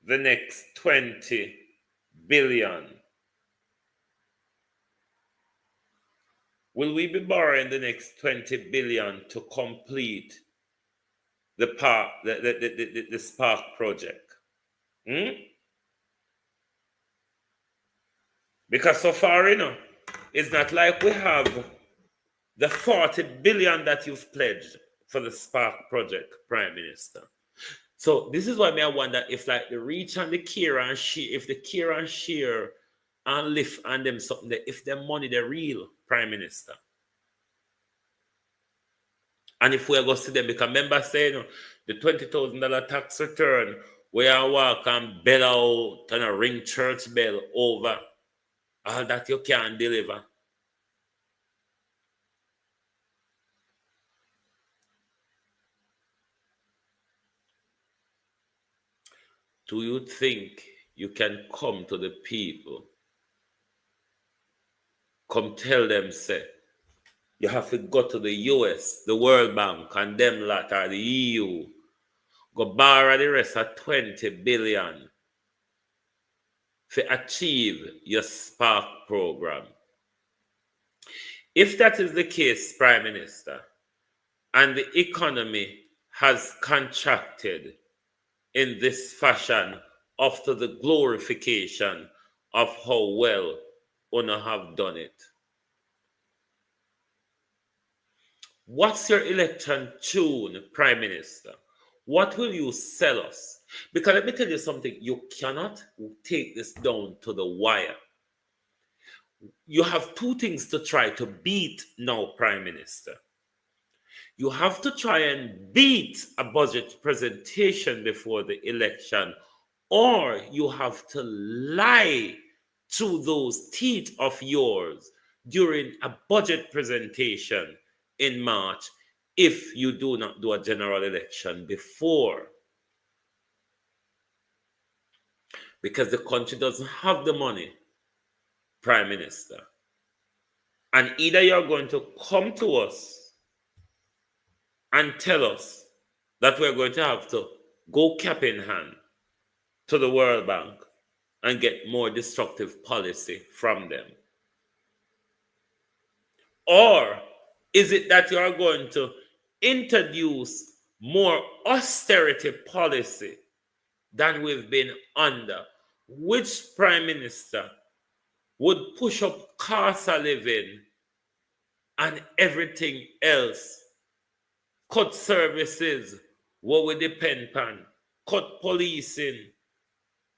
the next 20 billion? Will we be borrowing the next 20 billion to complete the Spark project? Because so far, it's not like we have the 40 billion that you've pledged for the Spark project, Prime Minister. So this is why I wonder if like the reach and the care and share, if the care and share and lift and them something, if their money the real, Prime Minister. And if we are going to see them, because remember saying the $20,000 tax return, where I walk and bell out and a ring church bell over, all that you can deliver. Do you think you can come to the people, come tell them, say, you have to go to the US, the World Bank, and them lot, or the EU, go borrow the rest of 20 billion to achieve your Spark program? If that is the case, Prime Minister, and the economy has contracted in this fashion after the glorification of how well una have done it, what's your election tune, Prime Minister? What will you sell us? Because let me tell you something, you cannot take this down to the wire. You have 2 things to try to beat now, Prime Minister. You have to try and beat a budget presentation before the election, or you have to lie to those teeth of yours during a budget presentation in March if you do not do a general election before. Because the country doesn't have the money, Prime Minister. And either you're going to come to us and tell us that we're going to have to go cap in hand to the World Bank and get more destructive policy from them. Or is it that you're going to introduce more austerity policy than we've been under, which Prime Minister would push up cost of living and everything else, cut services what we depend on, cut policing,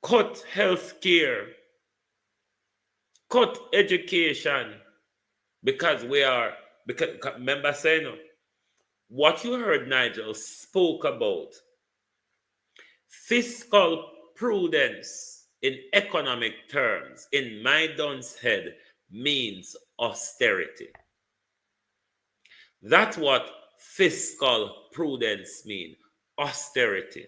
cut health care, cut education because remember saying what you heard Nigel spoke about fiscal prudence in economic terms in my dunce head means austerity. That's what fiscal prudence means, austerity.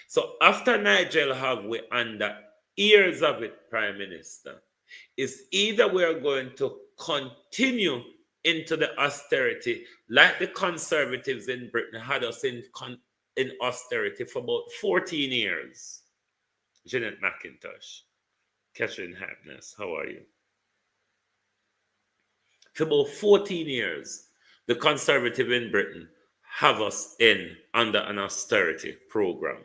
So after Nigel have we under years of it, Prime Minister, is either we're going to continue into the austerity like the Conservatives in Britain had us in austerity for about 14 years. Jeanette McIntosh, Catherine Happiness, how are you? For about 14 years, the Conservative in Britain have us in under an austerity program.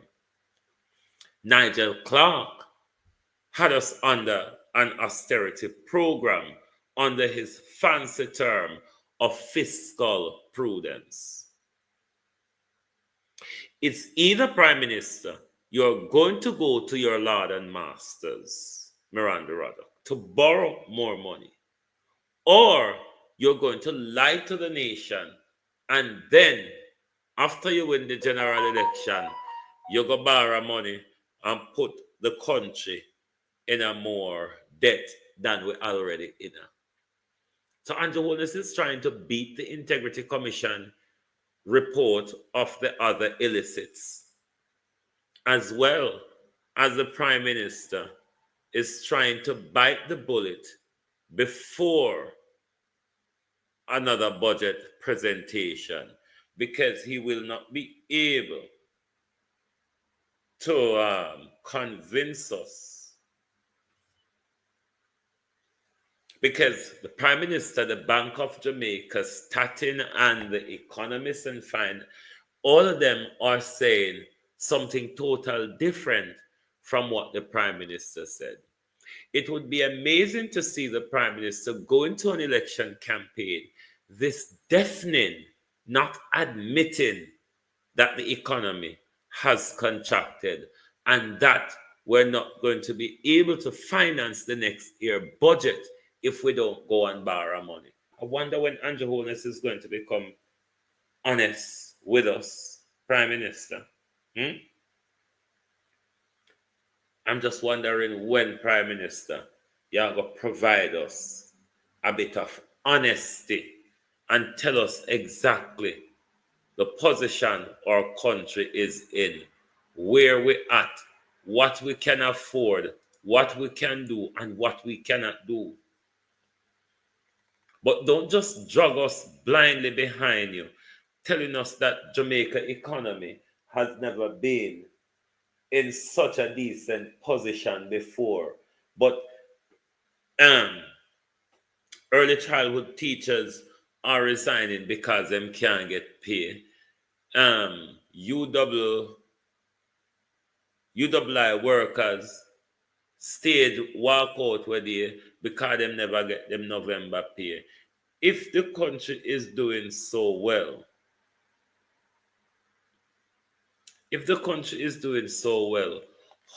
Nigel Clark had us under an austerity program under his fancy term of fiscal prudence. It's either, Prime Minister, you're going to go to your Lord and Masters, Miranda Ruddock, to borrow more money, or you're going to lie to the nation, and then, after you win the general election, you go borrow money and put the country in a more debt than we're already in. So Andrew Holness is trying to beat the Integrity Commission report of the other illicits, as well as the Prime Minister is trying to bite the bullet before another budget presentation, because he will not be able to convince us, because the Prime Minister, the Bank of Jamaica, Statin, and the economists and finance, all of them are saying something totally different from what the Prime Minister said. It would be amazing to see the Prime Minister go into an election campaign this deafening, not admitting that the economy has contracted and that we're not going to be able to finance the next year budget if we don't go and borrow money. I wonder when Andrew Holness is going to become honest with us, Prime Minister. I'm just wondering when, Prime Minister, you're going to provide us a bit of honesty and tell us exactly the position our country is in, where we're at, what we can afford, what we can do, and what we cannot do. But don't just drag us blindly behind you, telling us that Jamaica economy has never been in such a decent position before. But early childhood teachers are resigning because they can't get paid. UWI workers stage walkout with they because they never get them November pay. If the country is doing so well,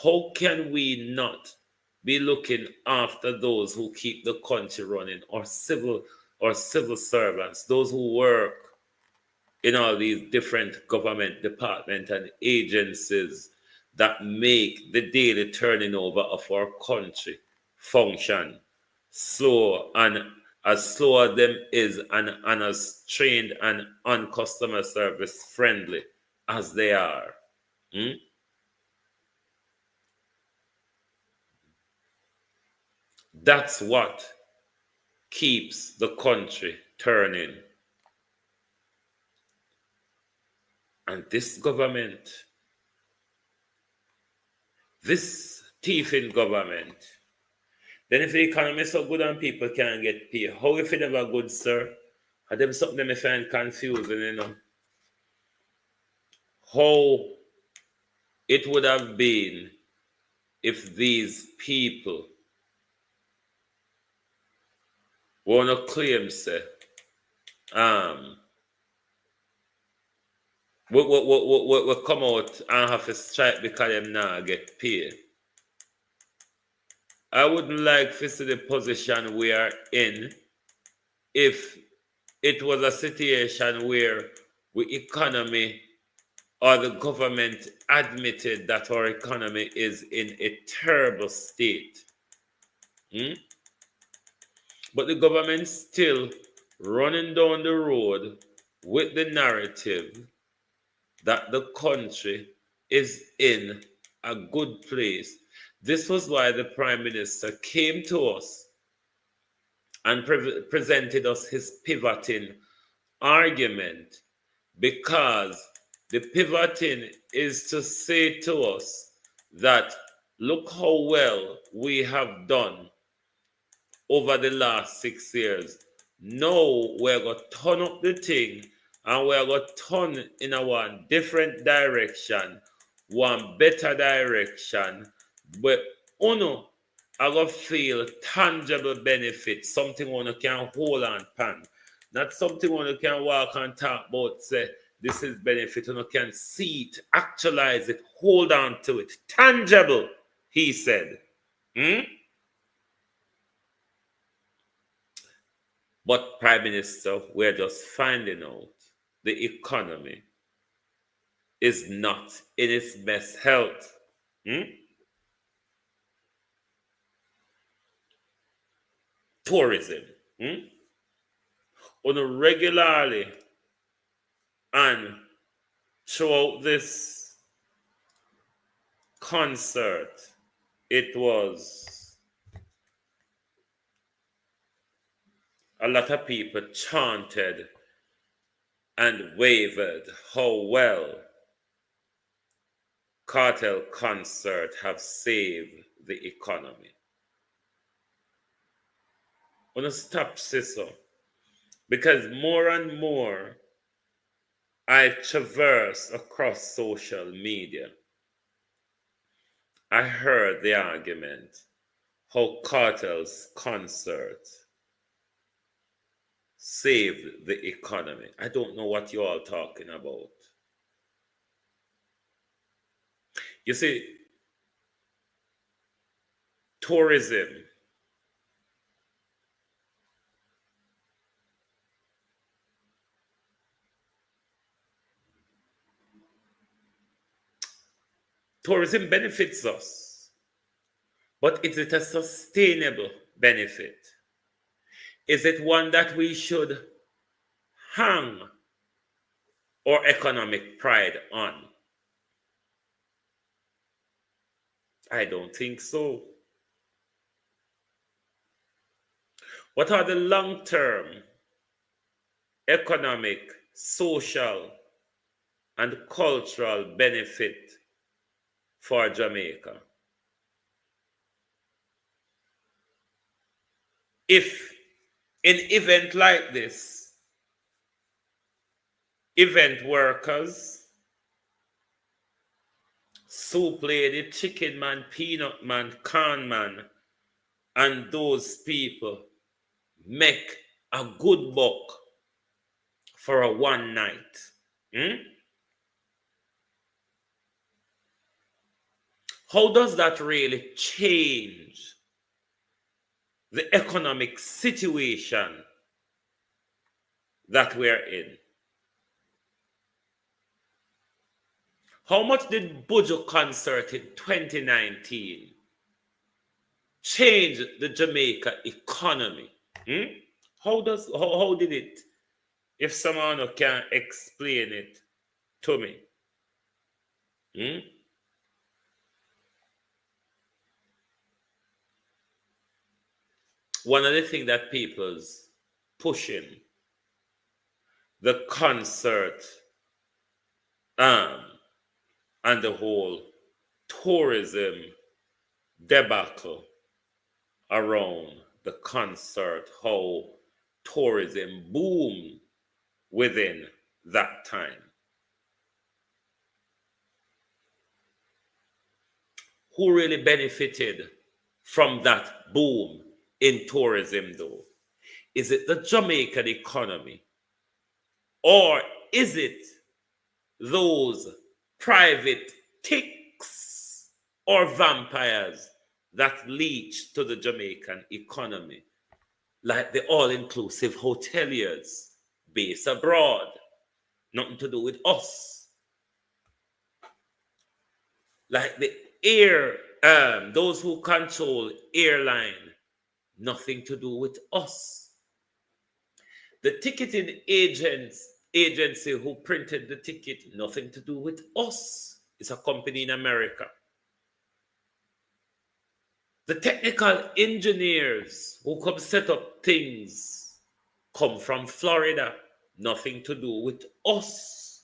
how can we not be looking after those who keep the country running, or civil servants, those who work in all these different government departments and agencies that make the daily turning over of our country function slow, and as slow as them is, and as trained and customer service friendly as they are. That's what keeps the country turning. And this government, this thieving government, then if the economy is so good and people can't get paid, how if it never good, sir? And them something them I find confusing, How it would have been if these people want to claim, say, we come out and have to strike because them now get paid. I wouldn't like to see the position we are in if it was a situation where the economy or the government admitted that our economy is in a terrible state. But the government still running down the road with the narrative that the country is in a good place. This was why the Prime Minister came to us and presented us his pivoting argument, because the pivoting is to say to us that look how well we have done over the last 6 years. Now we're going to turn up the thing and we're going to turn in a one different direction, one better direction. But uno, I going to feel tangible benefit, something one can hold on pan. Not something one can walk and talk about, say, this is benefit, one can see it, actualize it, hold on to it. Tangible, he said. But Prime Minister, we're just finding out the economy is not in its best health. Tourism. On a regularly and throughout this concert, it was a lot of people chanted and wavered how well cartel concert have saved the economy. I want to stop so, because more and more I traverse across social media, I heard the argument how cartel's concert saved the economy. I don't know what you're all talking about. You see, tourism benefits us, but is it a sustainable benefit? Is it one that we should hang our economic pride on? I don't think so. What are the long-term economic, social, and cultural benefit for Jamaica? If in event like this, event workers, soup lady, chicken man, peanut man, corn man, and those people make a good buck for a one night, how does that really change the economic situation that we're in? How much did Buju concert in 2019 change the Jamaica economy? How did it? If someone can explain it to me. One of the things that people's pushing the concert and the whole tourism debacle around the concert, how tourism boomed within that time. Who really benefited from that boom in tourism, though? Is it the Jamaican economy? Or is it those private ticks or vampires that leech to the Jamaican economy, like the all-inclusive hoteliers based abroad, nothing to do with us. Like the those who control airline, nothing to do with us. The ticketing agency who printed the ticket, nothing to do with us. It's a company in America. The technical engineers who come set up things come from Florida, nothing to do with us.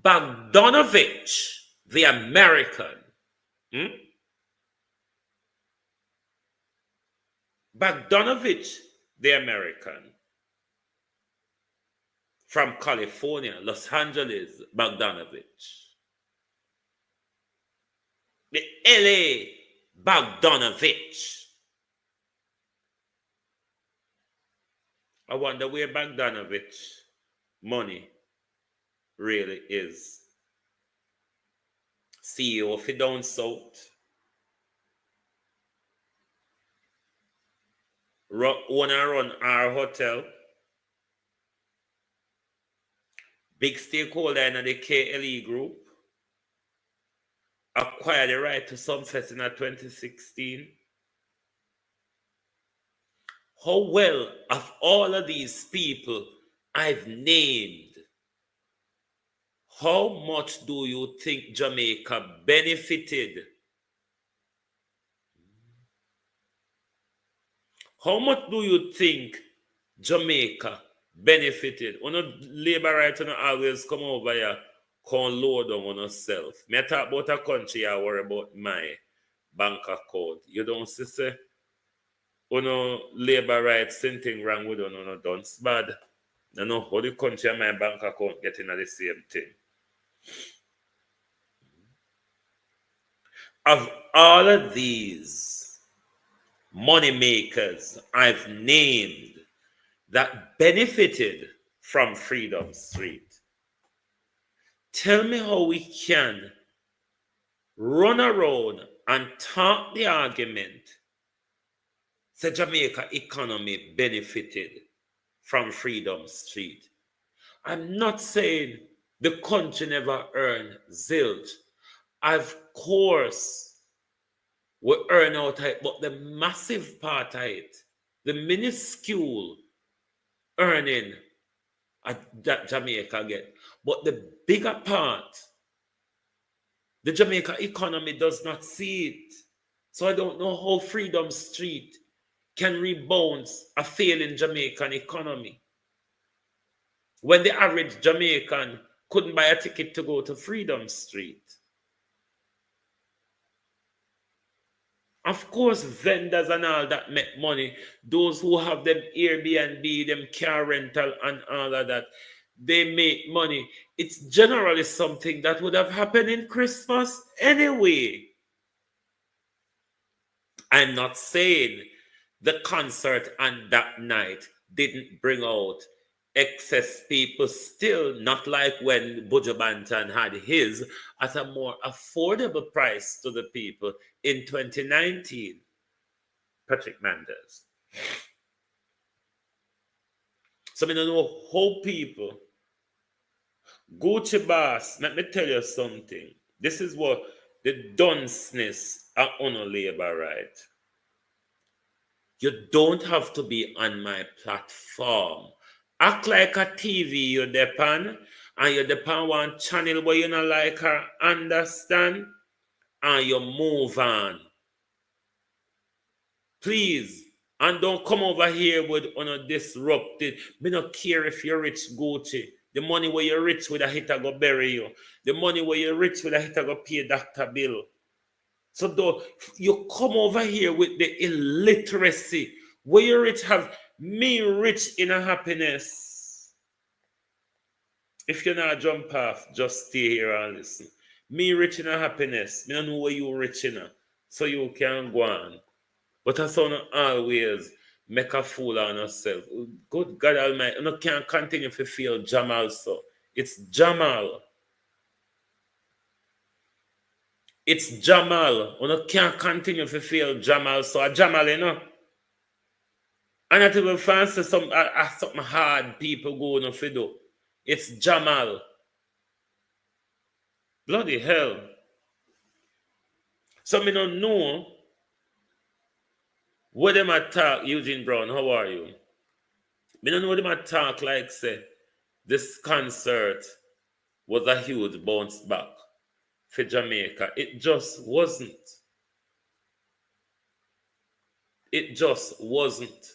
Bogdanovich, the American, Bogdanovich, the American, from California, Los Angeles, Bogdanovich. The LA Bogdanovich. I wonder where Bogdanovich money really is. CEO of it down south. Run our hotel. Big stakeholder in the KLE group. Acquired the right to some fest in 2016. How well of all of these people I've named, how much do you think Jamaica benefited? How much do you think Jamaica benefited? On a labor right, on always come over here, come load on yourself. Me talk about a country, I worry about my bank account. You don't see, say, on labor rights, something wrong with on done bad. I know how the country and my bank account getting at the same thing. Of all of these money makers I've named that benefited from Freedom Street, tell me how we can run around and talk the argument that Jamaica economy benefited from Freedom Street. I'm not saying the country never earned zilch. Of course, we earn out of it, but the massive part of it, the minuscule earning that Jamaica get, but the bigger part, the Jamaica economy does not see it. So I don't know how Freedom Street can rebound a failing Jamaican economy when the average Jamaican couldn't buy a ticket to go to Freedom Street. Of course, vendors and all that make money. Those who have them Airbnb, them car rental and all of that, they make money. It's generally something that would have happened in Christmas anyway. I'm not saying the concert on that night didn't bring out excess people, still not like when Buju Banton had his at a more affordable price to the people in 2019. Patrick Manders. So I don't know how people, Gucci Boss, let me tell you something. This is what the dunceness are on a labor right. You don't have to be on my platform. Act like a TV you depend, and you depend one channel where you not like her, understand, and you move on. Please, and don't come over here with disrupted. Me not care if you're rich, Gucci. The money where you're rich with a hit I go bury you. The money where you're rich with a hit I go pay Dr. Bill. So though you come over here with the illiteracy, where you rich have me rich in a happiness. If you're not jump off, just stay here and listen. Me rich in a happiness. Me don't know where you rich in a, so you can go on. But I saw not always make a fool on yourself. Good God Almighty, you can't continue to feel Jamal so. It's Jamal. It's Jamal. You can't continue to feel Jamal. So a Jamal, you know. And I will fancy something hard people go no fi do. It's Jamal. Bloody hell. So me don't know what them attack Eugene Brown. How are you? Me don't know what them attack like say this concert was a huge bounce back for Jamaica. It just wasn't. It just wasn't.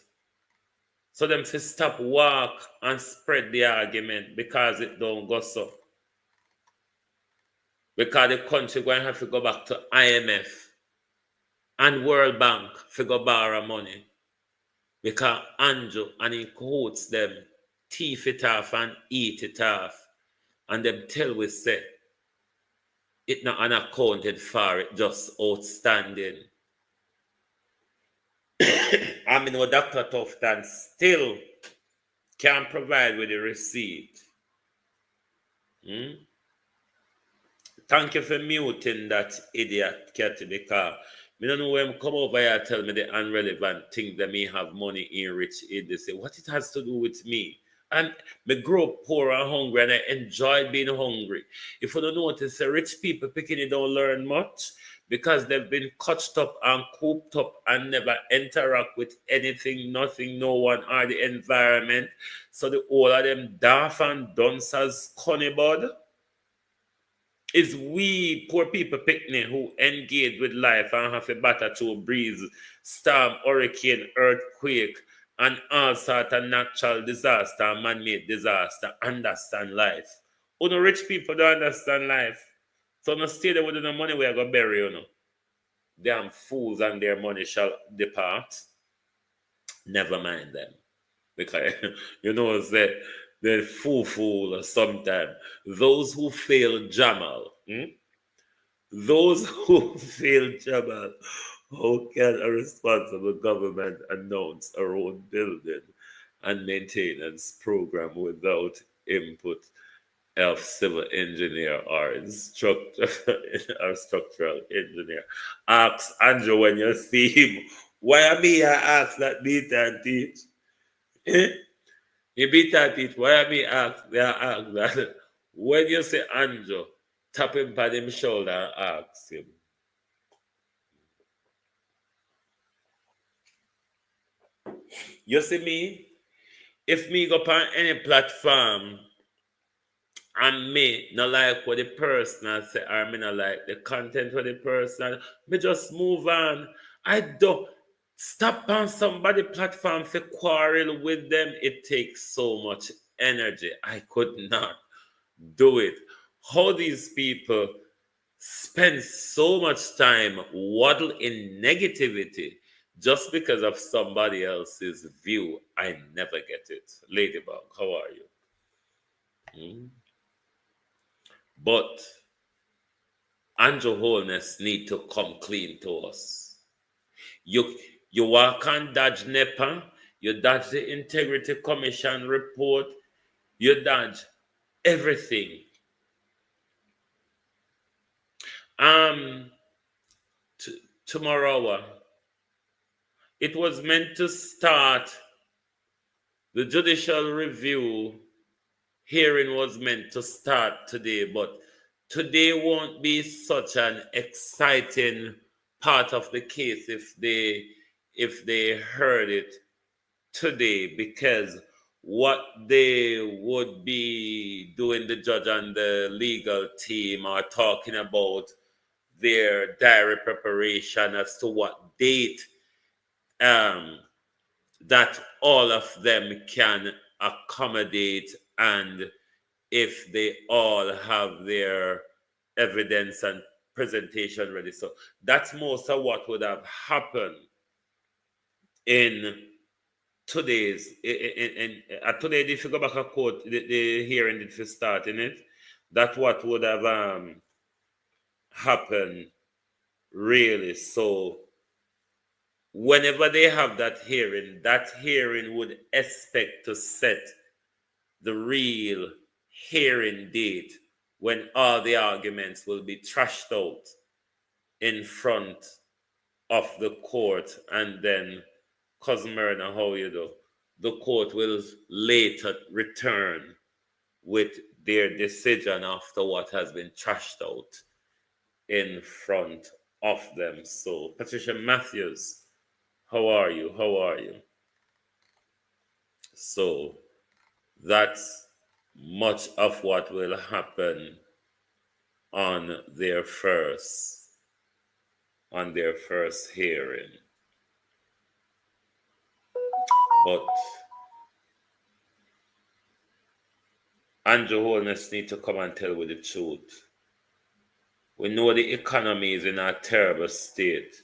So them to stop walk and spread the argument because it don't go so. Because the country going to have to go back to IMF and World Bank to go borrow money. Because Andrew and he quotes them, thief it off and eat it off. And them tell we say, it not unaccounted for, it just outstanding. I mean, Dr. Tufton still can provide with the receipt. Thank you for muting that idiot cat because me don't know when come over here and tell me the irrelevant things that me have money in rich in. They say, what it has to do with me? And me grow up poor and hungry and I enjoy being hungry. If you don't notice, the rich people picking it don't learn much because they've been coached up and cooped up and never interact with anything, nothing, no one, or the environment. So the all of them daft and dunce as Conibud. It's we poor people picnic who engage with life and have a battle through breeze, storm, hurricane, earthquake, and all sorts of natural disaster and man-made disaster understand life. Only rich people don't understand life. So no stay there with the money we are going to bury, you know. Damn fools and their money shall depart. Never mind them. Because, you know, the fool sometimes. Those who fail Jamal, those who fail Jamal, how can a responsible government announce a road building and maintenance program without input of civil engineer or structural engineer? Ask Andrew when you see him. Why me I ask that beat and teach? You beat at it. Why me ask? They ask that. When you say Andrew, tap him by him shoulder and ask him. You see me? If me go on any platform and me not like what the person say, or me not like the content of the person, me just move on. I don't stop on somebody platform to quarrel with them. It takes so much energy. I could not do it. How these people spend so much time waddle in negativity just because of somebody else's view. I never get it. Ladybug, how are you? But Andrew Holness need to come clean to us. You walk and dodge NEPA, you dodge the Integrity Commission report, you dodge everything. Tomorrow, it was meant to start, the judicial review hearing was meant to start today, but today won't be such an exciting part of the case if they heard it today, because what they would be doing, the judge and the legal team are talking about their diary preparation as to what date that all of them can accommodate, and if they all have their evidence and presentation ready. So that's most of what would have happened in today's today. If you go back a quote, the hearing did for start in it, that's what would have happened really. So whenever they have that hearing would expect to set the real hearing date when all the arguments will be trashed out in front of the court, and then, Cousin Myrna, how you do? The court will later return with their decision after what has been trashed out in front of them. So, Patricia Matthews, how are you? How are you? So, that's much of what will happen on their first hearing. But Andrew Holness need to come and tell with the truth. We know the economy is in a terrible state.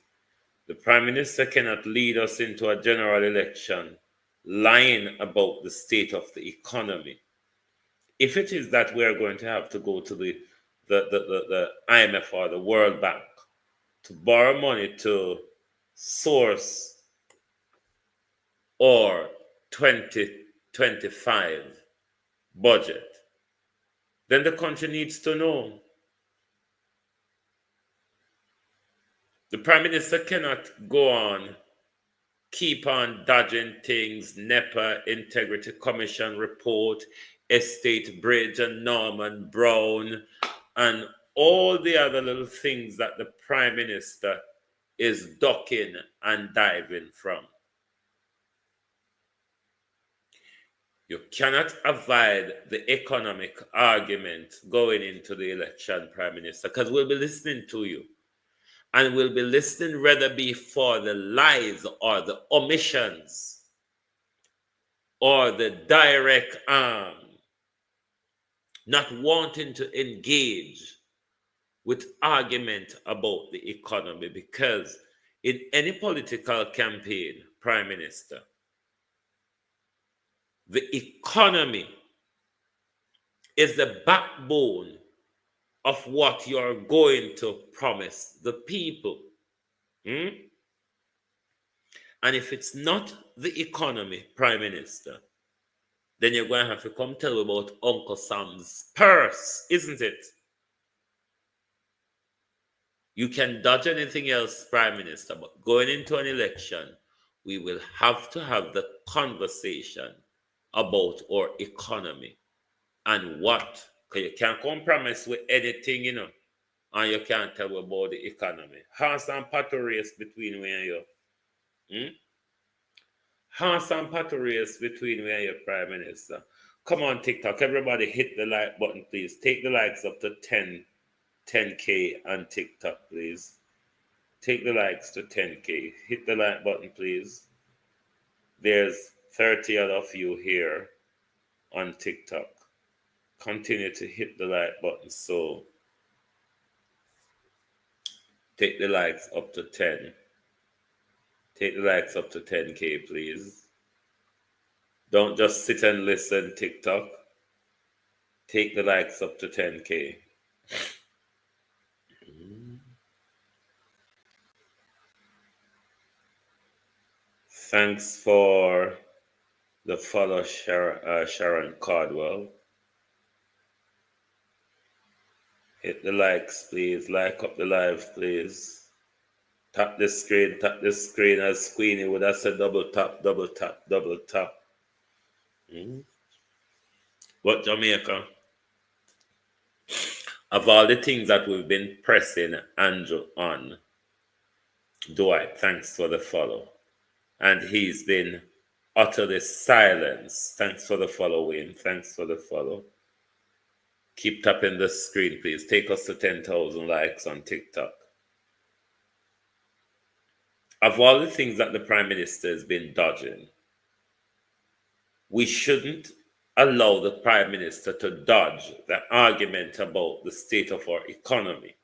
The Prime Minister cannot lead us into a general election lying about the state of the economy. If it is that we are going to have to go to the IMF or the World Bank to borrow money to source our 2025 budget, then the country needs to know. The Prime Minister cannot go on, keep on dodging things, NEPA, Integrity Commission report, Estate Bridge and Norman Brown, and all the other little things that the Prime Minister is ducking and diving from. You cannot avoid the economic argument going into the election, Prime Minister, because we'll be listening to you. And we'll be listening whether be for the lies or the omissions or the direct not wanting to engage with argument about the economy, because in any political campaign, Prime Minister, the economy is the backbone of what you're going to promise the people. And if it's not the economy, Prime Minister, then you're going to have to come tell me about Uncle Sam's purse, isn't it? You can dodge anything else, Prime Minister, but going into an election, we will have to have the conversation about our economy and what. Because you can't compromise with anything, and you can't tell about the economy. Horse and pato race between me and you. Horse and pato race between me and your Prime Minister. Come on, TikTok. Everybody hit the like button, please. Take the likes up to 10K on TikTok, please. Take the likes to 10K. Hit the like button, please. There's 30 of you here on TikTok. Continue to hit the like button. So take the likes up to 10. Take the likes up to 10K, please. Don't just sit and listen, TikTok. Take the likes up to 10K. Thanks for the follow, Sharon Cardwell. Hit the likes, please. Like up the live, please. Tap the screen as Queenie would have said double tap, double tap, double tap. But Jamaica, of all the things that we've been pressing Andrew on, Dwight, thanks for the follow. And he's been utterly silenced. Thanks for the follow, Wayne. Thanks for the follow. Keep tapping the screen, please. Take us to 10,000 likes on TikTok. Of all the things that the Prime Minister has been dodging, we shouldn't allow the Prime Minister to dodge the argument about the state of our economy.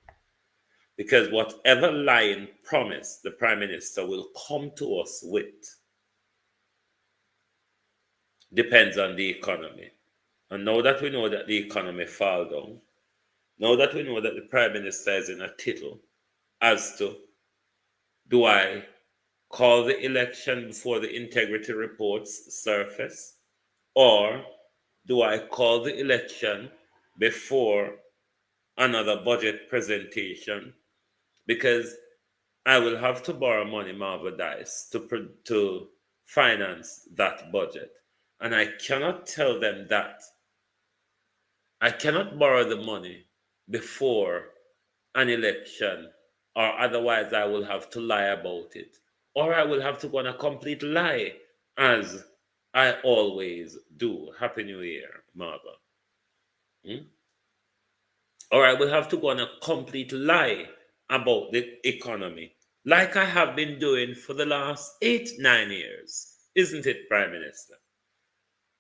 Because whatever lying promise the Prime Minister will come to us with depends on the economy. And now that we know that the economy fall down, now that we know that the Prime Minister is in a tittle as to, do I call the election before the integrity reports surface, or do I call the election before another budget presentation because I will have to borrow money, Marvel Dice, to finance that budget. And I cannot tell them that. I cannot borrow the money before an election, or otherwise I will have to lie about it. Or I will have to go on a complete lie, as I always do. Happy New Year, Marvel. Or I will have to go on a complete lie about the economy, like I have been doing for the last 8-9 years. Isn't it, Prime Minister?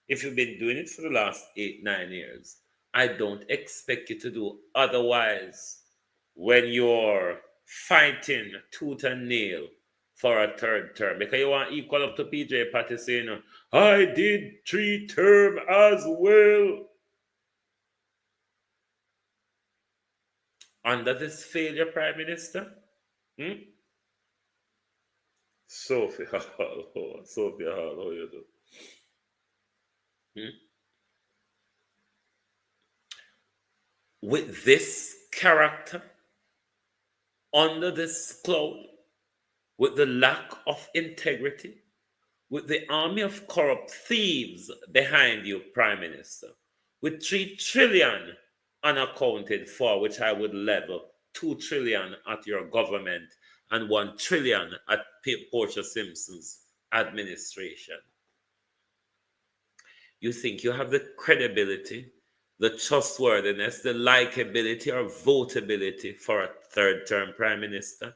If you've been doing it for the last 8-9 years, I don't expect you to do otherwise when you're fighting tooth and nail for a third term. Because you want to equal up to PJ Patty saying, I did 3 terms as well. Under this failure, Prime Minister? Sophia Hall, how you do? With this character, under this cloud, with the lack of integrity, with the army of corrupt thieves behind you, Prime Minister, with 3 trillion unaccounted for, which I would level 2 trillion at your government and 1 trillion at Portia Simpson's administration. You think you have the credibility, the trustworthiness, the likability or votability for a third term Prime Minister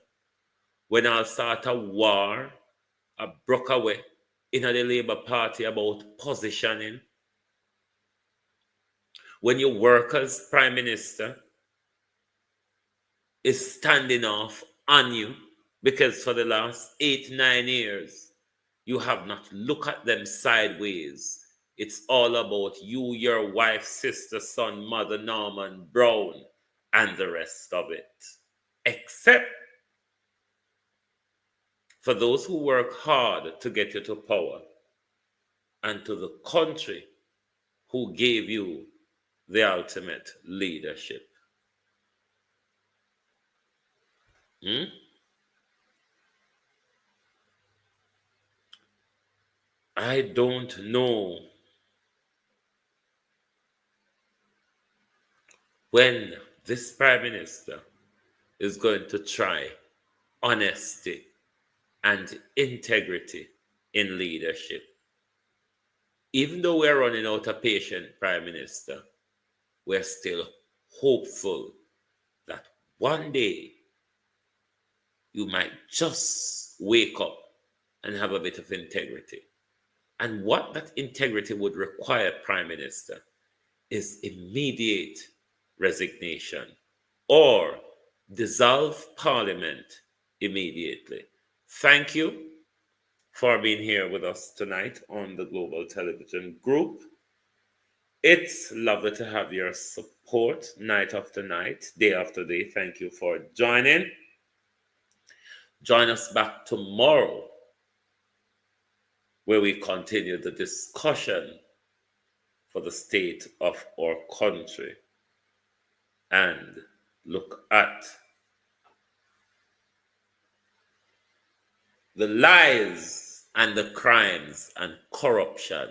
when I'll start a war, a broke away in the Labour Party about positioning? When your workers' Prime Minister is standing off on you because for the last 8-9 years, you have not looked at them sideways. It's all about you, your wife, sister, son, mother, Norman Brown, and the rest of it. Except for those who work hard to get you to power and to the country who gave you the ultimate leadership. I don't know when this Prime Minister is going to try honesty and integrity in leadership. Even though we're running out of patience, Prime Minister, we're still hopeful that one day you might just wake up and have a bit of integrity. And what that integrity would require, Prime Minister, is immediate resignation or dissolve Parliament immediately. Thank you for being here with us tonight on the Global Television Group. It's lovely to have your support night after night, day after day. Thank you for joining. Join us back tomorrow where we continue the discussion for the state of our country and look at the lies and the crimes and corruption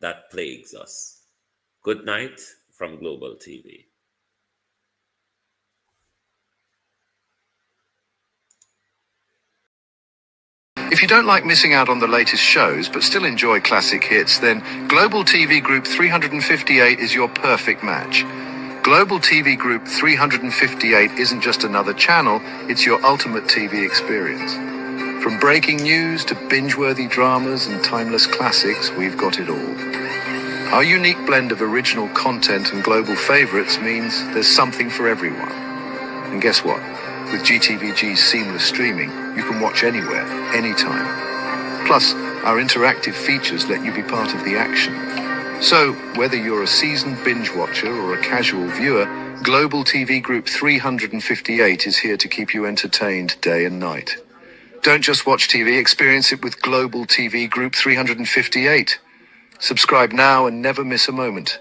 that plagues us. Good night from Global TV. If you don't like missing out on the latest shows but still enjoy classic hits, then Global TV Group 358 is your perfect match. Global TV Group 358 isn't just another channel, it's your ultimate TV experience. From breaking news to binge-worthy dramas and timeless classics, we've got it all. Our unique blend of original content and global favorites means there's something for everyone. And guess what? With GTVG's seamless streaming, you can watch anywhere, anytime. Plus, our interactive features let you be part of the action. So, whether you're a seasoned binge watcher or a casual viewer, Global TV Group 358 is here to keep you entertained day and night. Don't just watch TV, experience it with Global TV Group 358. Subscribe now and never miss a moment.